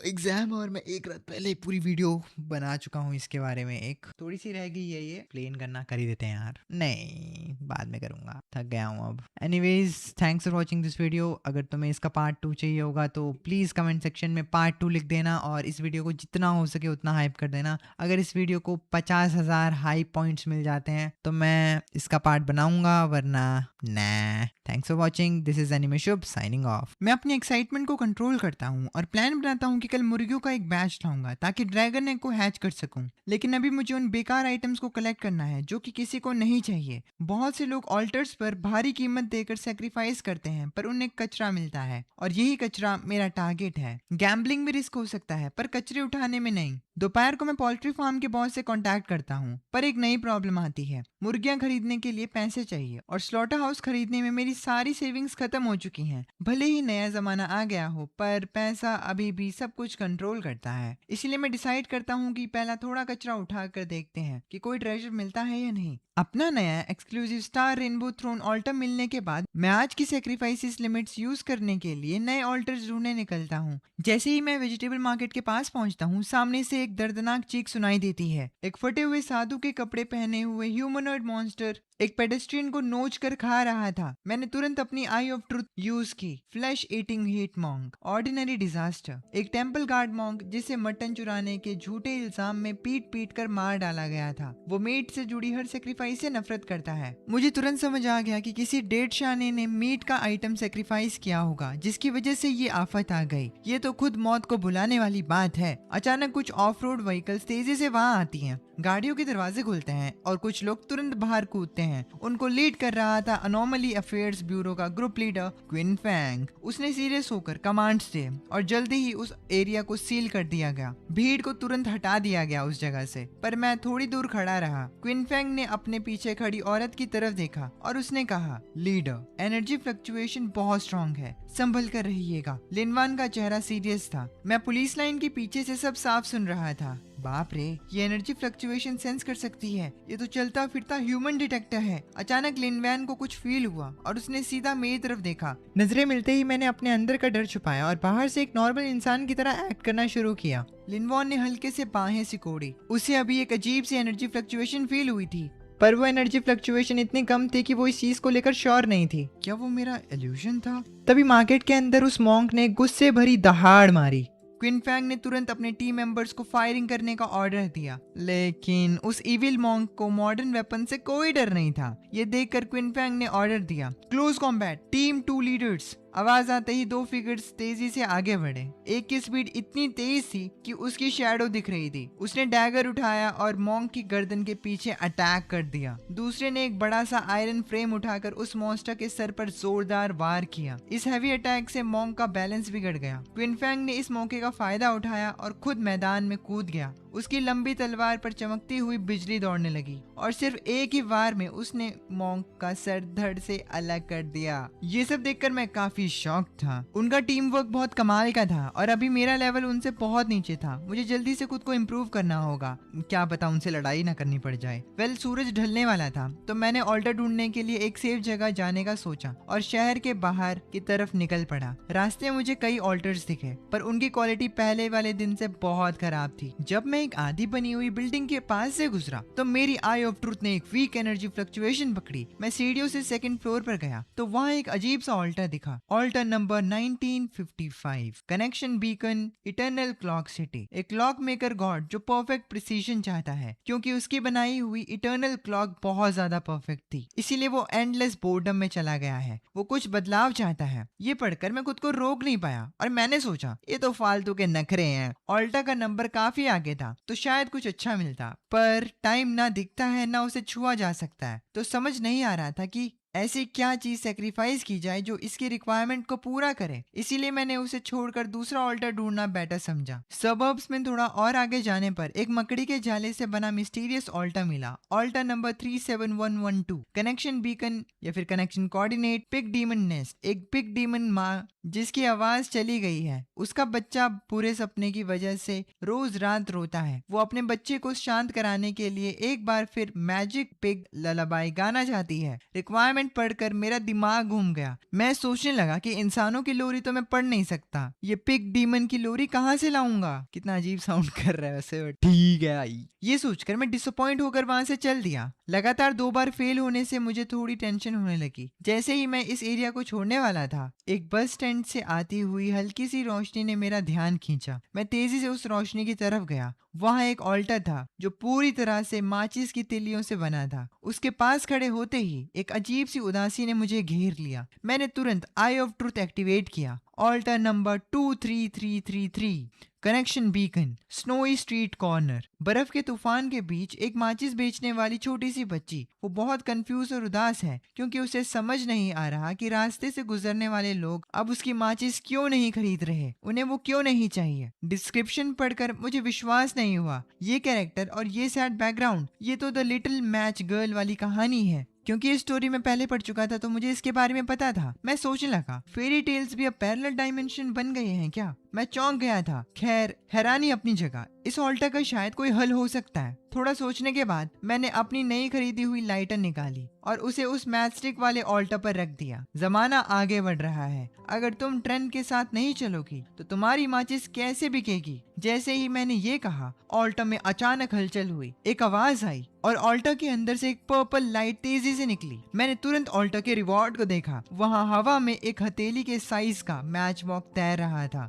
एग्जाम, और मैं एक रात पहले पूरी वीडियो बना चुका हूँ इसके बारे में। एक थोड़ी सी रह गई है, ये प्लेन करना कर ही देते हैं यार। नहीं नहीं, बाद में करूंगा, थक गया हूँ अब। Anyways, thanks for watching this video. अगर तुम्हें इसका पार्ट 2 चाहिए होगा तो प्लीज़ कमेंट सेक्शन में पार्ट 2 लिख देना और इस वीडियो को जितना हो सके उतना हाइप कर देना। अगर इस वीडियो को 50,000 हाइप पॉइंट्स मिल जाते हैं तो मैं इसका पार्ट बनाऊंगा, वरना nah। Thanks for watching, this is anime Shubh signing off. मैं अपनी एक्साइटमेंट को कंट्रोल करता हूँ और प्लान बनाता हूँ कि कल मुर्गियों का एक बैच लाऊंगा ताकि ड्रैगन एग को हैच कर सकूं। लेकिन अभी मुझे उन बेकार आइटम्स को कलेक्ट करना है जो कि किसी को नहीं चाहिए। बहुत से लोग ऑल्टर्स पर भारी कीमत देकर सेक्रीफाइस करते हैं पर उन्हें कचरा मिलता है और यही कचरा मेरा टारगेट है। गैम्बलिंग में रिस्क हो सकता है पर कचरे उठाने में नहीं। दोपहर को मैं पोल्ट्री फार्म के बॉस से कांटेक्ट करता हूँ पर एक नई प्रॉब्लम आती है। मुर्गियां खरीदने के लिए पैसे चाहिए और स्लॉटर हाउस खरीदने में मेरी सारी सेविंग्स खत्म हो चुकी हैं। भले ही नया जमाना आ गया हो पर पैसा अभी भी सब कुछ कंट्रोल करता है। इसलिए मैं डिसाइड करता हूँ कि पहला थोड़ा कचरा उठा कर देखते हैं कि कोई ट्रेजर मिलता है या नहीं। अपना नया exclusive star rainbow throne altar मिलने के बाद मैं आज की सेक्रीफाइसेस लिमिट्स यूज करने के लिए नए ऑल्टर्स ढूंढने निकलता हूँ। जैसे ही मैं वेजिटेबल मार्केट के पास पहुंचता हूँ, सामने से एक दर्दनाक चीख सुनाई देती है। एक फटे हुए साधु के कपड़े पहने हुए ह्यूमनॉइड मॉन्स्टर एक पेडेस्ट्रियन को नोच कर खा रहा था। मैंने तुरंत अपनी आई ऑफ ट्रुथ यूज की। Flesh eating heat monk, ordinary disaster, एक टेंपल गार्ड मॉन्क जिसे मटन चुराने के झूठे इल्जाम में पीट पीट कर मार डाला गया था। वो मीट से जुड़ी हर सेक्रीफाइस से नफरत करता है। मुझे तुरंत समझ आ गया कि किसी डेड शाने ने मीट का आइटम सेक्रीफाइस किया होगा जिसकी वजह से ये आफत आ गई। ये तो खुद मौत को बुलाने वाली बात है। अचानक कुछ ऑफ रोड व्हीकल्स तेजी से वहां आती हैं। गाड़ियों के दरवाजे खुलते हैं और कुछ लोग तुरंत बाहर कूदते हैं। उनको लीड कर रहा था अनोमली अफेयर्स ब्यूरो का ग्रुप लीडर क्विन फैंग। उसने सीरियस होकर कमांड्स दिए और जल्दी ही उस एरिया को सील कर दिया गया। भीड़ को तुरंत हटा दिया गया उस जगह से, पर मैं थोड़ी दूर खड़ा रहा। क्विन फैंग ने अपने पीछे खड़ी औरत की तरफ देखा और उसने कहा, लीडर, एनर्जी फ्लक्चुएशन बहुत स्ट्रॉन्ग है, संभल कर रहिएगा। लिनवान का चेहरा सीरियस था। मैं पुलिस लाइन के पीछे से सब साफ सुन रहा था। बाप रे, ये एनर्जी फ्लक्चुएशन सेंस कर सकती है। ये तो चलता फिरता ह्यूमन डिटेक्टर है। अचानक लिनवैन को कुछ फील हुआ और उसने सीधा मेरी तरफ देखा। नजरें मिलते ही मैंने अपने अंदर का डर छुपाया और बाहर से एक नॉर्मल इंसान की तरह एक्ट करना शुरू किया। लिनवॉन ने हल्के से बाहें सिकोड़ी। उसे अभी एक अजीब सी एनर्जी फ्लक्चुएशन फील हुई थी, पर वो एनर्जी फ्लक्चुएशन इतनी कम थी कि वो इस चीज को लेकर श्योर नहीं थी। क्या वो मेरा इल्यूजन था? तभी मार्केट के अंदर उस मॉन्क ने गुस्से भरी दहाड़ मारी। क्विन फैंग ने तुरंत अपने टीम मेंबर्स को फायरिंग करने का ऑर्डर दिया, लेकिन उस इविल मॉन्क को मॉडर्न वेपन से कोई डर नहीं था। ये देखकर क्विन फैंग ने ऑर्डर दिया, क्लोज कॉम्बैट, टीम 2 लीडर्स। आवाज आते ही 2 फिगर्स तेजी से आगे बढ़े। एक की स्पीड इतनी तेज थी कि उसकी शैडो दिख रही थी। उसने डैगर उठाया और मॉन्क की गर्दन के पीछे अटैक कर दिया। दूसरे ने एक बड़ा सा आयरन फ्रेम उठाकर उस मॉन्स्टर के सर पर जोरदार वार किया। इस हैवी अटैक से मॉन्क का बैलेंस बिगड़ गया। क्विन फैंग ने इस मौके का फायदा उठाया और खुद मैदान में कूद गया। उसकी लंबी तलवार पर चमकती हुई बिजली दौड़ने लगी और सिर्फ एक ही वार में उसने मॉन्क का सर धड़ से अलग कर दिया। ये सब देखकर मैं काफी शॉक था। उनका टीम वर्क बहुत कमाल का था और अभी मेरा लेवल उनसे बहुत नीचे था। मुझे जल्दी से खुद को इम्प्रूव करना होगा, क्या पता उनसे लड़ाई ना करनी पड़ जाए। वेल, सूरज ढलने वाला था तो मैंने ऑल्टर ढूंढने के लिए एक सेफ जगह जाने का सोचा और शहर के बाहर की तरफ निकल पड़ा। रास्ते में मुझे कई ऑल्टर्स दिखे पर उनकी क्वालिटी पहले वाले दिन से बहुत खराब थी। जब मैं एक आधी बनी हुई बिल्डिंग के पास से गुजरा तो मेरी आई ऑफ ट्रुथ ने एक वीक एनर्जी फ्लक्चुएशन पकड़ी। मैं सीढ़ियों से सेकंड फ्लोर पर गया तो वहाँ एक अजीब सा ऑल्टर दिखा। Altar number 1955, connection beacon, eternal clock city. एक क्लॉक मेकर गॉड जो परफेक्ट प्रिसीजन चाहता है, क्योंकि उसकी बनाई हुई इटर्नल क्लॉक बहुत ज्यादा परफेक्ट थी, इसीलिए वो एंडलेस बोर्डम में चला गया है। वो कुछ बदलाव चाहता है। ये पढ़कर मैं खुद को रोक नहीं पाया और मैंने सोचा ये तो फालतू के नखरे हैं। ऑल्टा का नंबर काफी आगे था तो शायद कुछ अच्छा मिलता, पर टाइम ना दिखता है ना उसे छुआ जा सकता है, तो समझ नहीं आ रहा था कि ऐसी क्या चीज सेक्रीफाइस की जाए जो इसकी रिक्वायरमेंट को पूरा करे। इसीलिए मैंने उसे छोड़कर दूसरा ऑल्टर ढूंढना बेटर समझा। सबर्ब्स में थोड़ा और आगे जाने पर एक मकड़ी के जाले से बना मिस्टीरियस ऑल्टर मिला। ऑल्टर नंबर 37112, कनेक्शन बीकन या फिर connection coordinate, pig demon nest. एक पिग डीमन माँ जिसकी आवाज चली गई है, उसका बच्चा पूरे सपने की वजह से रोज रात रोता है। वो अपने बच्चे को शांत कराने के लिए एक बार फिर मैजिक पिग ललाबाई गाना चाहती है। रिक्वायरमेंट कमेंट पढ़कर मेरा दिमाग घूम गया। मैं सोचने लगा कि इंसानों की लोरी तो मैं पढ़ नहीं सकता, ये पिग डीमन की लोरी कहाँ से लाऊंगा। कितना अजीब साउंड कर रहा है वैसे, ठीक है आई। ये सोचकर मैं डिसअपॉइंट होकर वहां से चल दिया। लगातार 2 बार फेल होने से मुझे थोड़ी टेंशन होने लगी। जैसे ही मैं इस एरिया को छोड़ने वाला था, एक बस स्टैंड से आती हुई हल्की सी रोशनी ने मेरा ध्यान खींचा। मैं तेजी से उस रोशनी की तरफ गया। वहां एक ऑल्टर था जो पूरी तरह से माचिस की तिलियों से बना था। उसके पास खड़े होते ही एक अजीब सी उदासी ने मुझे घेर लिया। मैंने तुरंत आई ऑफ ट्रुथ एक्टिवेट किया। Altar number 23333, connection beacon, snowy street corner. बर्फ के तूफान के बीच एक माचिस बेचने वाली छोटी सी बच्ची, वो बहुत कंफ्यूज और उदास है क्योंकि उसे समझ नहीं आ रहा कि रास्ते से गुजरने वाले लोग अब उसकी माचिस क्यों नहीं खरीद रहे, उन्हें वो क्यों नहीं चाहिए। डिस्क्रिप्शन पढ़कर मुझे विश्वास नहीं हुआ। ये कैरेक्टर और ये सैड बैकग्राउंड, ये तो द लिटिल मैच गर्ल वाली कहानी है। क्योंकि इस स्टोरी में पहले पढ़ चुका था तो मुझे इसके बारे में पता था। मैं सोचने लगा, फेरी टेल्स भी अब पैरेलल डायमेंशन बन गए हैं क्या? मैं चौंक गया था। खैर, हैरानी अपनी जगह, इस ऑल्टर का शायद कोई हल हो सकता है। थोड़ा सोचने के बाद मैंने अपनी नई खरीदी हुई लाइटर निकाली और उसे उस मैचस्टिक वाले ऑल्टर पर रख दिया। जमाना आगे बढ़ रहा है, अगर तुम ट्रेंड के साथ नहीं चलोगी तो तुम्हारी माचिस कैसे बिकेगी। जैसे ही मैंने ये कहा, ऑल्टर में अचानक हलचल हुई। एक आवाज आई और ऑल्टर के अंदर से एक पर्पल लाइट तेजी से निकली। मैंने तुरंत ऑल्टर के रिवॉर्ड को देखा। वहाँ हवा में एक हथेली के साइज का मैच बॉक्स तैर रहा था।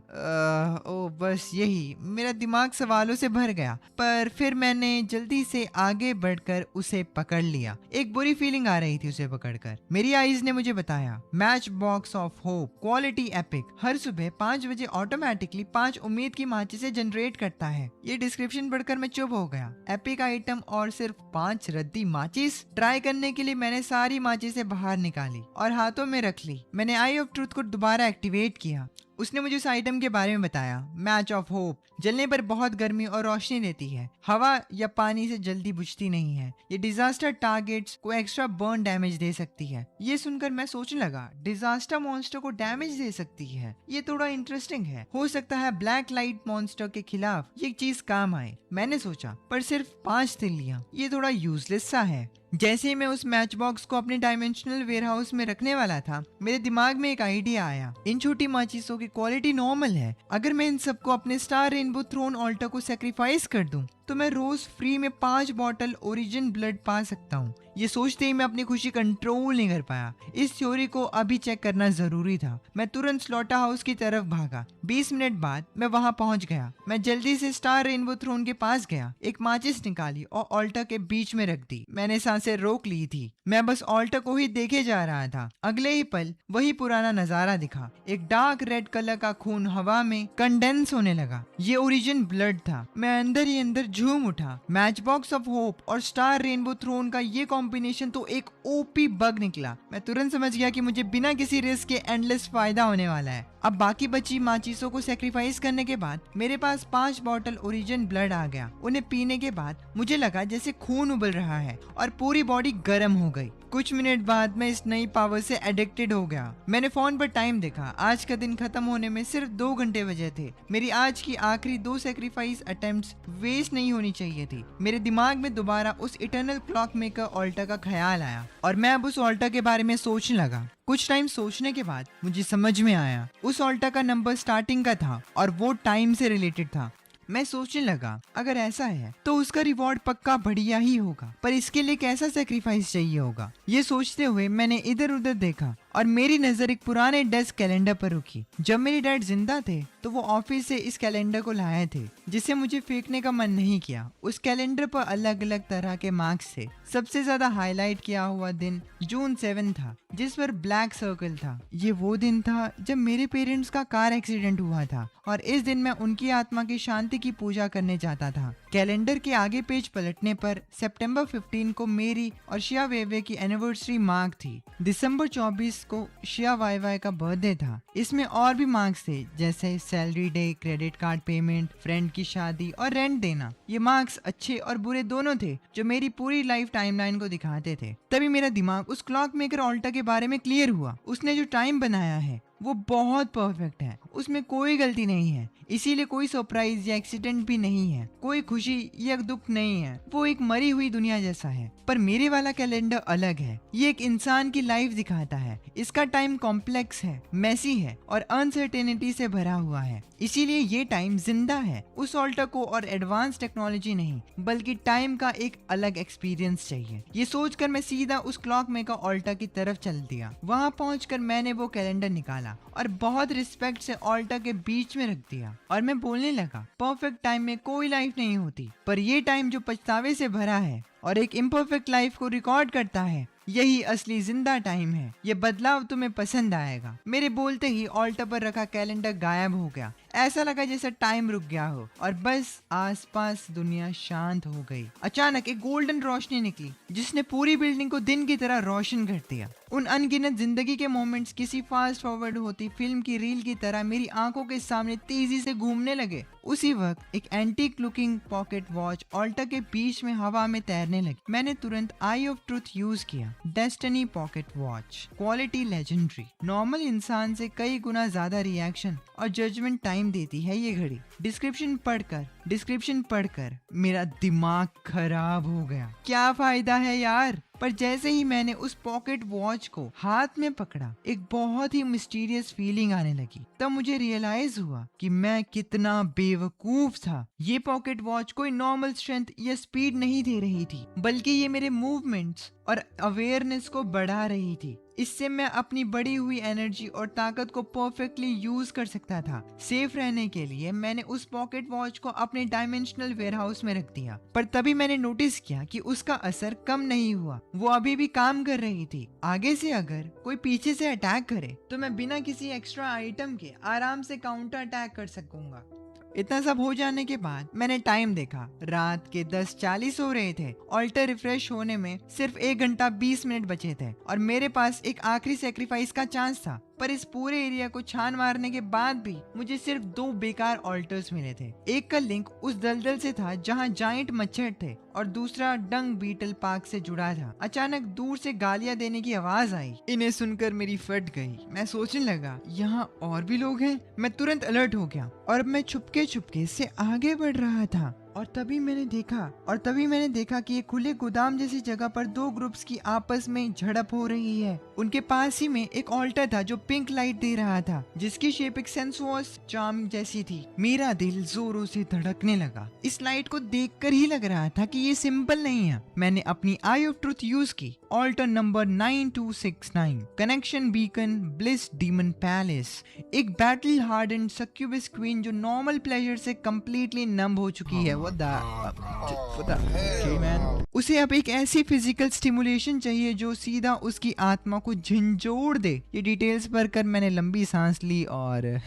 ओ बस यही, मेरा दिमाग सवालों से भर गया। पर फिर मैंने जल्दी से आगे बढ़कर उसे पकड़ लिया। एक बुरी फीलिंग आ रही थी उसे पकड़कर। मेरी आईज ने मुझे बताया, matchbox of hope, quality epic, हर सुबह 5 बजे ऑटोमेटिकली 5 उम्मीद की माचिसें जनरेट करता है। ये डिस्क्रिप्शन पढ़कर मैं चुप हो गया। एपिक आइटम और सिर्फ 5 रद्दी माचिस। ट्राई करने के लिए मैंने सारी माचिसें बाहर निकाली और हाथों में रख ली। मैंने आई ऑफ ट्रूथ को दोबारा एक्टिवेट किया। उसने मुझे उस आइटम के बारे में बताया, मैच ऑफ होप, जलने पर बहुत गर्मी और रोशनी देती है, हवा या पानी से जल्दी बुझती नहीं है। ये डिजास्टर टारगेट्स को एक्स्ट्रा बर्न डैमेज दे सकती है। ये सुनकर मैं सोचने लगा, डिजास्टर मॉन्स्टर को डैमेज दे सकती है, ये थोड़ा इंटरेस्टिंग है। हो सकता है ब्लैक लाइट मॉन्स्टर के खिलाफ ये चीज काम आए, मैंने सोचा। पर सिर्फ 5 तिल्लियां, ये थोड़ा यूजलेस सा है। जैसे ही मैं उस मैच बॉक्स को अपने डायमेंशनल वेयरहाउस में रखने वाला था, मेरे दिमाग में एक आइडिया आया। इन छोटी माचिसों की क्वालिटी नॉर्मल है। अगर मैं इन सबको अपने स्टार रेनबो थ्रोन ऑल्टर को सैक्रिफाइस कर दूं तो मैं रोज फ्री में 5 बॉटल ओरिजिन ब्लड पा सकता हूँ। ये सोचते ही मैं अपनी खुशी कंट्रोल नहीं कर पाया। इस थ्योरी को अभी चेक करना जरूरी था। मैं तुरंत स्लॉटर हाउस की तरफ भागा। 20 मिनट बाद मैं वहां पहुंच गया। मैं जल्दी से स्टार रेनबो थ्रोन के पास गया, एक माचिस निकाली और ऑल्टर के बीच में रख दी। मैंने सांसें रोक ली थी। मैं बस ऑल्टर को ही देखे जा रहा था। अगले ही पल वही पुराना नजारा दिखा। एक डार्क रेड कलर का खून हवा में कंडेंस होने लगा। ये ओरिजिन ब्लड था। मैं अंदर ही अंदर झूम उठा। मैच बॉक्स ऑफ होप और स्टार रेनबो थ्रोन का ये कॉम्बिनेशन तो एक ओपी बग निकला। मैं तुरंत समझ गया कि मुझे बिना किसी रिस्क के एंडलेस फायदा होने वाला है। अब बाकी बची माचिसों को सैक्रिफाइस करने के बाद मेरे पास 5 बॉटल ओरिजिन ब्लड आ गया। उन्हें पीने के बाद मुझे लगा जैसे खून उबल रहा है और पूरी बॉडी गर्म हो गई। कुछ मिनट बाद मैं इस नई पावर से एडिक्टेड हो गया। मैंने फोन पर टाइम देखा। आज का दिन खत्म होने में सिर्फ 2 घंटे बचे थे। मेरी आज की आखिरी 2 सैक्रिफाइस अटेम्प्ट्स वेस्ट नहीं होनी चाहिए थी। मेरे दिमाग में दोबारा उस इटर्नल क्लॉक मेकर ऑल्टर का ख्याल आया और मैं अब उस ऑल्टर के बारे में सोचने लगा। कुछ टाइम सोचने के बाद मुझे समझ में आया, उस ऑल्टर का नंबर स्टार्टिंग का था और वो टाइम से रिलेटेड था। मैं सोचने लगा, अगर ऐसा है तो उसका रिवॉर्ड पक्का बढ़िया ही होगा, पर इसके लिए कैसा सैक्रिफाइस चाहिए होगा। ये सोचते हुए मैंने इधर उधर देखा और मेरी नजर एक पुराने डेस्क कैलेंडर पर रुकी। जब मेरे डैड जिंदा थे तो वो ऑफिस से इस कैलेंडर को लाए थे, जिसे मुझे फेंकने का मन नहीं किया। उस कैलेंडर पर अलग अलग तरह के मार्क्स थे। सबसे ज्यादा हाईलाइट किया हुआ दिन जून 7 था, जिस पर ब्लैक सर्कल था। ये वो दिन था जब मेरे पेरेंट्स का कार एक्सीडेंट हुआ था और इस दिन मैं उनकी आत्मा की शांति की पूजा करने जाता था। कैलेंडर के आगे पेज पलटने पर सितंबर 15 को मेरी और शिया वेवे की एनिवर्सरी मार्क थी। दिसंबर 24 को शिया वाई का बर्थडे था। इसमें और भी मार्क्स थे, जैसे salary day, credit card payment, friend की शादी और रेंट देना। ये मार्क्स अच्छे और बुरे दोनों थे, जो मेरी पूरी लाइफ टाइमलाइन को दिखाते थे। तभी मेरा दिमाग उस क्लॉक मेकर ऑल्टर के बारे में क्लियर हुआ। उसने जो टाइम बनाया है वो बहुत परफेक्ट है, उसमें कोई गलती नहीं है, इसीलिए कोई सरप्राइज या एक्सीडेंट भी नहीं है, कोई खुशी या दुख नहीं है, वो एक मरी हुई दुनिया जैसा है। पर मेरे वाला कैलेंडर अलग है, ये एक इंसान की लाइफ दिखाता है। इसका टाइम कॉम्प्लेक्स है, मेसी है और अनसर्टेनिटी से भरा हुआ है, इसीलिए ये टाइम जिंदा है। उस ऑल्टर को और एडवांस टेक्नोलॉजी नहीं, बल्कि टाइम का एक अलग एक्सपीरियंस चाहिए। ये सोचकर मैं सीधा उस क्लॉक मेकर ऑल्टर की तरफ चल दिया। वहां पहुंचकर मैंने वो कैलेंडर निकाला और बहुत रिस्पेक्ट से ऑल्टर के बीच में रख दिया और मैं बोलने लगा, परफेक्ट टाइम में कोई लाइफ नहीं होती, पर ये टाइम जो पछतावे से भरा है और एक इम्परफेक्ट लाइफ को रिकॉर्ड करता है, यही असली जिंदा टाइम है। ये बदलाव तुम्हें पसंद आएगा। मेरे बोलते ही ऑल्टर पर रखा कैलेंडर गायब हो गया। ऐसा लगा जैसे टाइम रुक गया हो और बस आसपास दुनिया शांत हो गई। अचानक एक गोल्डन रोशनी निकली जिसने पूरी बिल्डिंग को दिन की तरह रोशन कर दिया। उन अनगिनत जिंदगी के मोमेंट्स किसी फास्ट फॉरवर्ड होती फिल्म की रील की तरह मेरी आंखों के सामने तेजी से घूमने लगे। उसी वक्त एक antique looking pocket watch altar के बीच में हवा में तैरने लगी। मैंने तुरंत आई ऑफ ट्रुथ यूज किया। Destiny pocket watch, quality legendary, normal इंसान से कई गुना ज्यादा रिएक्शन और जजमेंट टाइम देती है ये घड़ी। डिस्क्रिप्शन पढ़कर मेरा दिमाग खराब हो गया। क्या फायदा है यार। पर जैसे ही मैंने उस पॉकेट वॉच को हाथ में पकड़ा, एक बहुत ही मिस्टीरियस फीलिंग आने लगी। तब मुझे रियलाइज हुआ कि मैं कितना बेवकूफ था। ये पॉकेट वॉच कोई नॉर्मल स्ट्रेंथ या स्पीड नहीं दे रही थी, बल्कि ये मेरे मूवमेंट्स और अवेयरनेस को बढ़ा रही थी। इससे मैं अपनी बढ़ी हुई एनर्जी और ताकत को परफेक्टली यूज कर सकता था। सेफ रहने के लिए मैंने उस पॉकेट वॉच को अपने डायमेंशनल वेयरहाउस में रख दिया। पर तभी मैंने नोटिस किया कि उसका असर कम नहीं हुआ, वो अभी भी काम कर रही थी। आगे से अगर कोई पीछे से अटैक करे तो मैं बिना किसी एक्स्ट्रा आइटम के आराम से काउंटर अटैक कर सकूंगा। इतना सब हो जाने के बाद मैंने टाइम देखा। रात के 10:40 हो रहे थे। ऑल्टर रिफ्रेश होने में सिर्फ 1 घंटा 20 मिनट बचे थे और मेरे पास एक आखिरी सेक्रीफाइस का चांस था। पर इस पूरे एरिया को छान मारने के बाद भी मुझे सिर्फ 2 बेकार ऑल्टर्स मिले थे। एक का लिंक उस दलदल से था जहां जाइंट मच्छर थे और दूसरा डंग बीटल पार्क से जुड़ा था। अचानक दूर से गालियां देने की आवाज आई। इन्हें सुनकर मेरी फट गई। मैं सोचने लगा, यहाँ और भी लोग हैं। मैं तुरंत अलर्ट हो गया और मैं छुपके से आगे बढ़ रहा था। और तभी मैंने देखा कि एक खुले गोदाम जैसी जगह पर 2 ग्रुप्स की आपस में झड़प हो रही है। उनके पास ही में एक ऑल्टर था जो पिंक लाइट दे रहा था, जिसकी शेप एक सेंसुअस चार्म जैसी थी। मेरा दिल जोरों से धड़कने लगा। इस लाइट को देखकर ही लग रहा था कि ये सिंपल नहीं है। मैंने अपनी आई ऑफ ट्रुथ यूज की। Altar number 9269, connection beacon, bliss demon palace. एक बैटल हार्डन सक्यूबस क्वीन जो नॉर्मल प्लेजर से कंप्लीटली नंब हो चुकी है। उसे अब एक ऐसी फिजिकल स्टिमुलेशन चाहिए जो सीधा उसकी आत्मा को झंझोड़ दे। ये डिटेल्स पढ़कर मैंने लंबी सांस ली और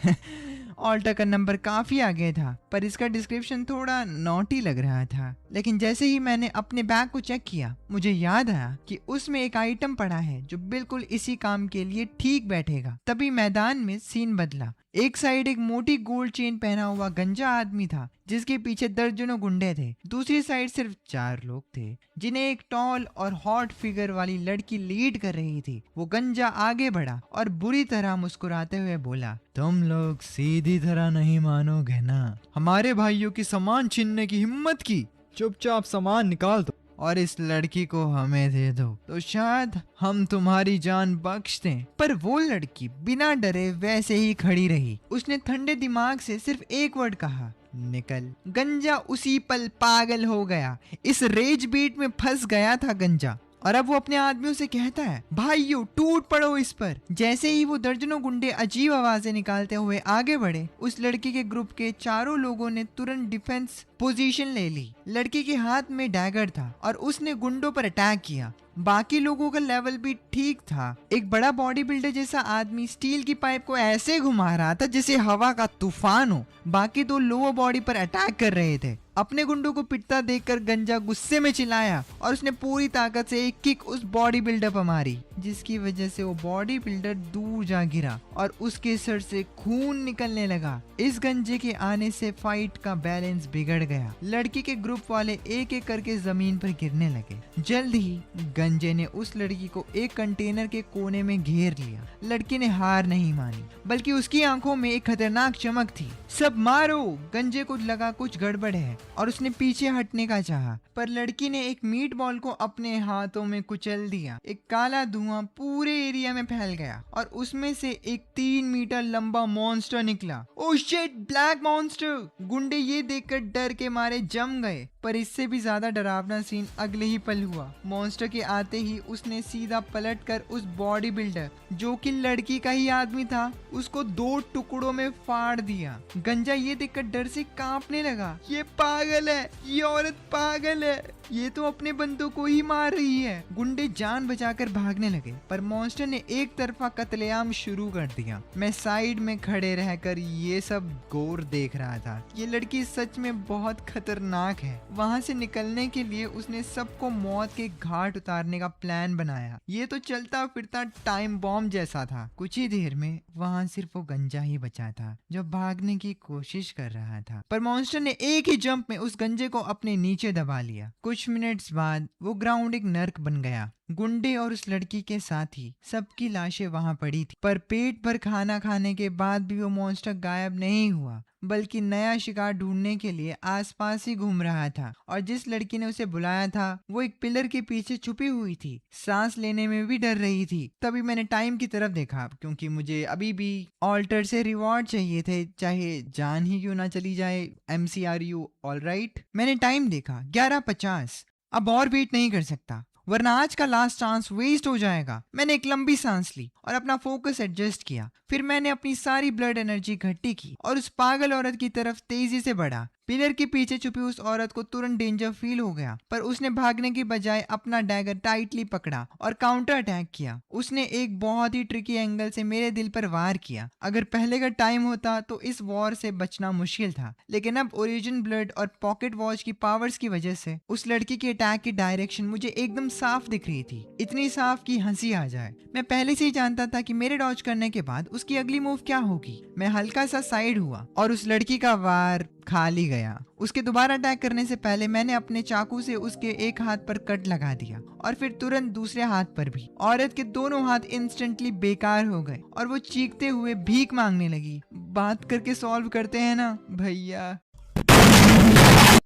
ऑल्टर का नंबर काफी आगे था, पर इसका डिस्क्रिप्शन थोड़ा नॉटी लग रहा था। लेकिन जैसे ही मैंने अपने बैग को चेक किया, मुझे याद आया कि उसमें एक आइटम पड़ा है जो बिल्कुल इसी काम के लिए ठीक बैठेगा। तभी मैदान में सीन बदला। एक साइड एक मोटी गोल्ड चेन पहना हुआ गंजा आदमी था जिसके पीछे दर्जनों गुंडे थे। दूसरी साइड सिर्फ 4 लोग थे जिन्हें एक टॉल और हॉट फिगर वाली लड़की लीड कर रही थी। वो गंजा आगे बढ़ा और बुरी तरह मुस्कुराते हुए बोला, तुम लोग सीधी तरह नहीं मानोगे ना, हमारे भाइयों की सामान छीनने की हिम्मत की। चुपचाप सामान निकाल दो और इस लड़की को हमें दे दो तो शायद हम तुम्हारी जान बख्श दें। पर वो लड़की बिना डरे वैसे ही खड़ी रही। उसने ठंडे दिमाग से सिर्फ एक वर्ड कहा, निकल। गंजा उसी पल पागल हो गया। इस रेज बीट में फंस गया था गंजा और अब वो अपने आदमियों से कहता है, भाइयों टूट पड़ो इस पर। जैसे ही वो दर्जनों गुंडे अजीब आवाजें निकालते हुए आगे बढ़े, उस लड़की के ग्रुप के 4 लोगों ने तुरंत डिफेंस पोजीशन ले ली। लड़की के हाथ में डैगर था और उसने गुंडों पर अटैक किया। बाकी लोगों का लेवल भी ठीक था। एक बड़ा बॉडी बिल्डर जैसा आदमी स्टील की पाइप को ऐसे घुमा रहा था जैसे हवा का तूफान हो। बाकी 2 लोअर बॉडी पर अटैक कर रहे थे। अपने गुंडों को पिटता देखकर गंजा गुस्से में चिल्लाया और उसने पूरी ताकत से एक किक उस बॉडी बिल्डर पर मारी। जिसकी वजह से वो बॉडी बिल्डर दूर जा गिरा और उसके सर से खून निकलने लगा। इस गंजे के आने से फाइट का बैलेंस बिगड़ गया। लड़की के ग्रुप वाले एक एक करके जमीन पर गिरने लगे। जल्द ही गंजे ने उस लड़की को एक कंटेनर के कोने में घेर लिया। लड़की ने हार नहीं मानी, बल्कि उसकी आंखों में एक खतरनाक चमक थी। सब मारो! गंजे को लगा कुछ गड़बड़ है और उसने पीछे हटने का चाहा, पर लड़की ने एक मीट बॉल को अपने हाथों में कुचल दिया। एक काला धुआं पूरे एरिया में फैल गया और उसमें से एक 3 मीटर लंबा मॉन्स्टर निकला। Oh shit, black monster! गुंडे ये देखकर डर के मारे जम गए। पर इससे भी ज्यादा डरावना सीन अगले ही पल हुआ। मॉन्स्टर के आते ही उसने सीधा पलटकर उस बॉडी बिल्डर, जो कि लड़की का ही आदमी था, उसको 2 टुकड़ों में फाड़ दिया। गंजा ये देखकर डर से कांपने लगा। ये पागल है, ये औरत पागल है, ये तो अपने बंदों को ही मार रही है। गुंडे जान बचाकर भागने लगे, पर मॉन्स्टर ने एक तरफा कत्लेआम शुरू कर दिया। मैं साइड में खड़े रहकर ये सब गौर देख रहा था। ये लड़की सच में बहुत खतरनाक है। वहां से निकलने के लिए उसने सबको मौत के घाट उतारने का प्लान बनाया। ये तो चलता फिरता टाइम बॉम्ब जैसा था। कुछ ही देर में वहां सिर्फ वो गंजा ही बचा था, जो भागने की कोशिश कर रहा था। पर मॉन्स्टर ने एक ही जंप में उस गंजे को अपने नीचे दबा लिया। कुछ मिनट्स बाद वो ग्राउंड एक नर्क बन गया। गुंडे और उस लड़की के साथ ही सबकी लाशें वहां पड़ी थी। पर पेट भर खाना खाने के बाद भी वो मॉन्स्टर गायब नहीं हुआ, बल्कि नया शिकार ढूंढने के लिए आसपास ही घूम रहा था। और जिस लड़की ने उसे बुलाया था वो एक पिलर के पीछे छुपी हुई थी, सांस लेने में भी डर रही थी। तभी मैंने टाइम की तरफ देखा, क्योंकि मुझे अभी भी ऑल्टर से रिवॉर्ड चाहिए थे, चाहे जान ही क्यों ना चली जाए। MCRU alright. मैंने टाइम देखा, 11:50। अब और वेट नहीं कर सकता, वरना आज का लास्ट चांस वेस्ट हो जाएगा। मैंने एक लंबी सांस ली और अपना फोकस एडजस्ट किया। फिर मैंने अपनी सारी ब्लड एनर्जी इकट्ठी की और उस पागल औरत की तरफ तेजी से बढ़ा। पिलर के पीछे छुपी उस औरत को तुरंत डेंजर फील हो गया, पर उसने भागने की बजाय अपना डैगर टाइटली पकड़ा और काउंटर अटैक किया। उसने एक बहुत ही ट्रिकी एंगल से मेरे दिल पर वार किया। अगर पहले का टाइम होता तो इस वॉर से बचना मुश्किल था, लेकिन अब ओरिजिन ब्लड और पॉकेट वॉच की पावर्स की वजह से उस लड़की के अटैक की डायरेक्शन मुझे एकदम साफ दिख रही थी। इतनी साफ कि हंसी आ जाए। मैं पहले से ही जानता था कि मेरे डॉज करने के बाद उसकी अगली मूव क्या होगी। मैं हल्का सा साइड हुआ और उस लड़की का वार खाली गया। उसके दोबारा अटैक करने से पहले मैंने अपने चाकू से उसके एक हाथ पर कट लगा दिया और फिर तुरंत दूसरे हाथ पर भी। औरत के दोनों हाथ इंस्टेंटली बेकार हो गए और वो चीखते हुए भीख मांगने लगी। बात करके सॉल्व करते हैं ना भैया।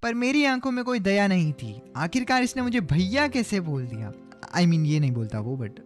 पर मेरी आंखों में कोई दया नहीं थी। आखिरकार इसने मुझे भैया कैसे बोल दिया। I mean, ये नहीं बोलता वो, बट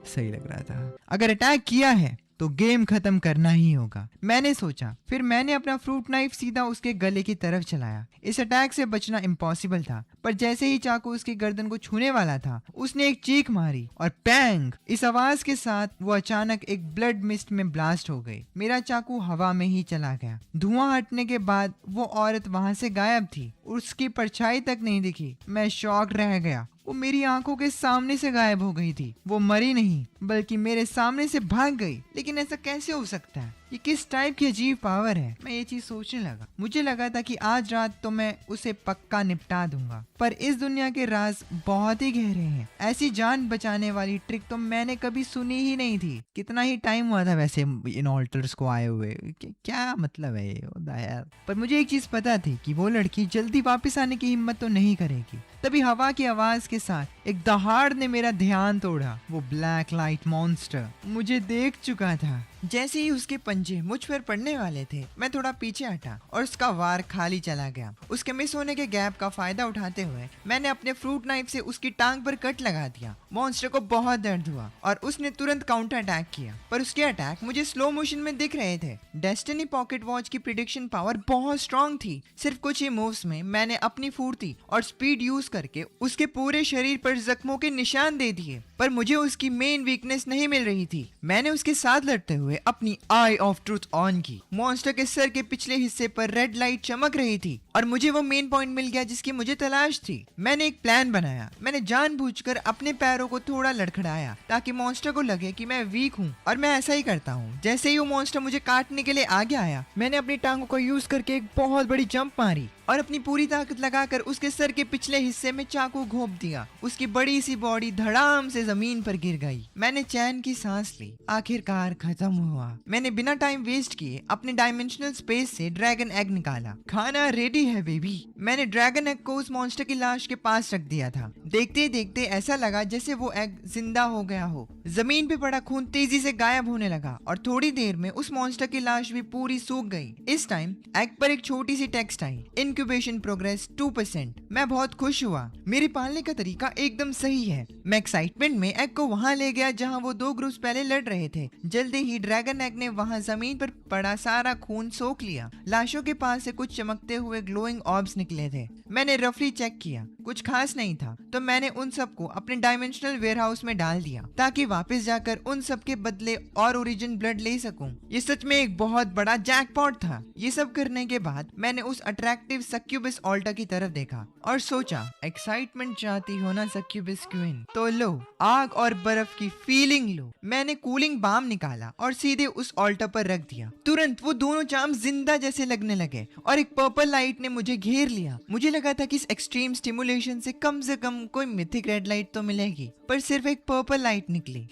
सही लग रहा था। अगर अटैक किया है तो गेम खत्म करना ही होगा, मैंने सोचा। फिर मैंने अपना फ्रूट नाइफ सीधा उसके गले की तरफ चलाया। इस अटैक से बचना इम्पॉसिबल था, पर जैसे ही चाकू उसकी गर्दन को छूने वाला था, उसने एक चीख मारी और पैंग! इस आवाज के साथ वो अचानक एक ब्लड मिस्ट में ब्लास्ट हो गई। मेरा चाकू हवा में ही चला गया। धुआं हटने के बाद वो औरत वहां से गायब थी, उसकी परछाई तक नहीं दिखी। मैं शॉक रह गया। वो मेरी आंखों के सामने से गायब हो गई थी। वो मरी नहीं, बल्कि मेरे सामने से भाग गई। लेकिन ऐसा कैसे हो सकता है? ये किस टाइप की अजीब पावर है? मैं ये चीज सोचने लगा। मुझे लगा था कि आज रात तो मैं उसे पक्का निपटा दूंगा, पर इस दुनिया के राज बहुत ही गहरे हैं। ऐसी जान बचाने वाली ट्रिक तो मैंने कभी सुनी ही नहीं थी। कितना ही टाइम हुआ था वैसे इन ऑल्टर्स को आए हुए, क्या मतलब है यार। पर मुझे एक चीज पता थी कि वो लड़की जल्दी वापस आने की हिम्मत तो नहीं करेगी। तभी हवा की आवाज के साथ एक दहाड़ ने मेरा ध्यान तोड़ा। वो ब्लैक लाइट मॉन्स्टर मुझे देख चुका था। जैसे ही उसके पंजे मुझ पर पड़ने वाले थे, मैं थोड़ा पीछे हटा और उसका वार खाली चला गया। उसके मिस होने के गैप का फायदा उठाते हुए मैंने अपने फ्रूट नाइफ से उसकी टांग पर कट लगा दिया। मॉन्स्टर को बहुत दर्द हुआ और उसने तुरंत काउंटर अटैक किया, पर उसके अटैक मुझे स्लो मोशन में दिख रहे थे। डेस्टिनी पॉकेट वॉच की प्रिडिक्शन पावर बहुत स्ट्रॉन्ग थी। सिर्फ कुछ ही मूव्स में मैंने अपनी फुर्ती और स्पीड यूज करके उसके पूरे शरीर पर जख्मों के निशान दे दिए, पर मुझे उसकी मेन वीकनेस नहीं मिल रही थी। मैंने उसके साथ लड़ते हुए अपनी आई ऑफ ट्रूथ ऑन की। मॉन्स्टर के सर के पिछले हिस्से पर रेड लाइट चमक रही थी और मुझे वो मेन पॉइंट मिल गया जिसकी मुझे तलाश थी। मैंने एक प्लान बनाया। मैंने जानबूझकर अपने पैरों को थोड़ा लड़खड़ाया ताकि मॉन्स्टर को लगे कि मैं वीक हूँ, और मैं ऐसा ही करता हूँ। जैसे ही वो मॉन्स्टर मुझे काटने के लिए आगे आया, मैंने अपनी टांगों को यूज करके एक बहुत बड़ी जंप मारी। और अपनी पूरी ताकत लगाकर उसके सर के पिछले हिस्से में चाकू घोंप दिया। उसकी बड़ी सी बॉडी धड़ाम से जमीन पर गिर गई। मैंने चैन की सांस ली। आखिरकार खत्म हुआ। मैंने बिना टाइम वेस्ट किए अपने डायमेंशनल स्पेस से ड्रैगन एग निकाला। खाना रेडी है बेबी। मैंने ड्रैगन एग को उस मॉन्स्टर की लाश के पास रख दिया था। देखते ही देखते ऐसा लगा जैसे वो एग जिंदा हो गया हो। जमीन पे पड़ा खून तेजी से गायब होने लगा और थोड़ी देर में उस मॉन्स्टर की लाश भी पूरी सूख गई। इस टाइम एग पर एक छोटी सी टेक्स्ट आई, इंक्यूबेशन प्रोग्रेस 2%। मैं बहुत खुश हुआ। मेरे पालने का तरीका एकदम सही है। मैं एक्साइटमेंट में एग को वहां ले गया जहां वो 2 ग्रुप्स पहले लड़ रहे थे। जल्दी ही ड्रैगन एग ने वहां जमीन पर पड़ा सारा खून सोख लिया। लाशों के पास से कुछ चमकते हुए ग्लोइंग ऑर्ब्स निकले थे। मैंने रफली चेक किया, कुछ खास नहीं था, तो मैंने उन सबको अपने डायमेंशनल वेयरहाउस में डाल दिया ताकि वापस जाकर उन सब के बदले और ओरिजिन ब्लड ले सकूं। ये सच में एक बहुत बड़ा जैकपॉट था। ये सब करने के बाद मैंने उस अट्रैक्टिव सक्यूबस ऑल्टा की तरफ देखा और सोचा, एक्साइटमेंट चाहती हो ना सक्यूबस क्वीन, तो लो आग और बर्फ की फीलिंग लो। मैंने कूलिंग बाम निकाला और सीधे उस ऑल्टा पर रख दिया। तुरंत वो दोनों चाम जिंदा जैसे लगने लगे और एक पर्पल लाइट ने मुझे घेर लिया। मुझे लगा था कि इस एक्सट्रीम स्टिमुलेशन से कम कोई मिथिक रेड लाइट तो मिलेगी, पर सिर्फ एक पर्पल लाइट निकली।